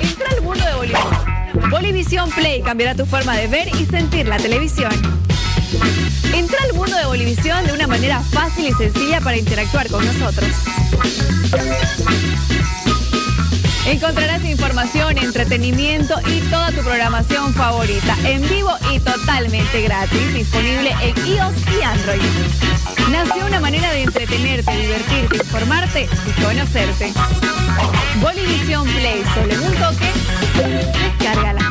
Entra al mundo de Bolivisión. Bolivisión Play cambiará tu forma de ver y sentir la televisión. Entra al mundo de Bolivisión de una manera fácil y sencilla para interactuar con nosotros. Encontrarás información, entretenimiento y toda tu programación favorita en vivo y totalmente gratis, disponible en iOS y Android. Nació una manera de entretenerte, divertirte, informarte y conocerte. Bolivisión Play, solo en un toque, descárgala.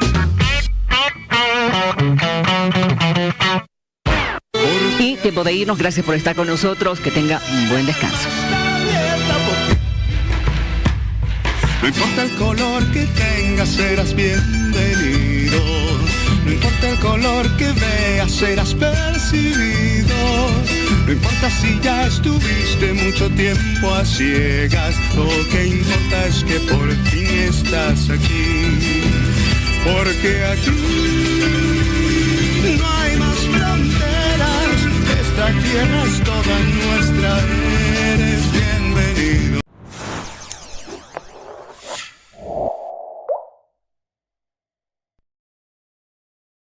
Y tiempo de irnos, gracias por estar con nosotros, que tenga un buen descanso. No importa el color que tengas, serás bienvenido. No importa el color que veas, serás percibido. No importa si ya estuviste mucho tiempo a ciegas. Lo que importa es que por fin estás aquí. Porque aquí no hay más fronteras. Esta tierra es toda nuestra.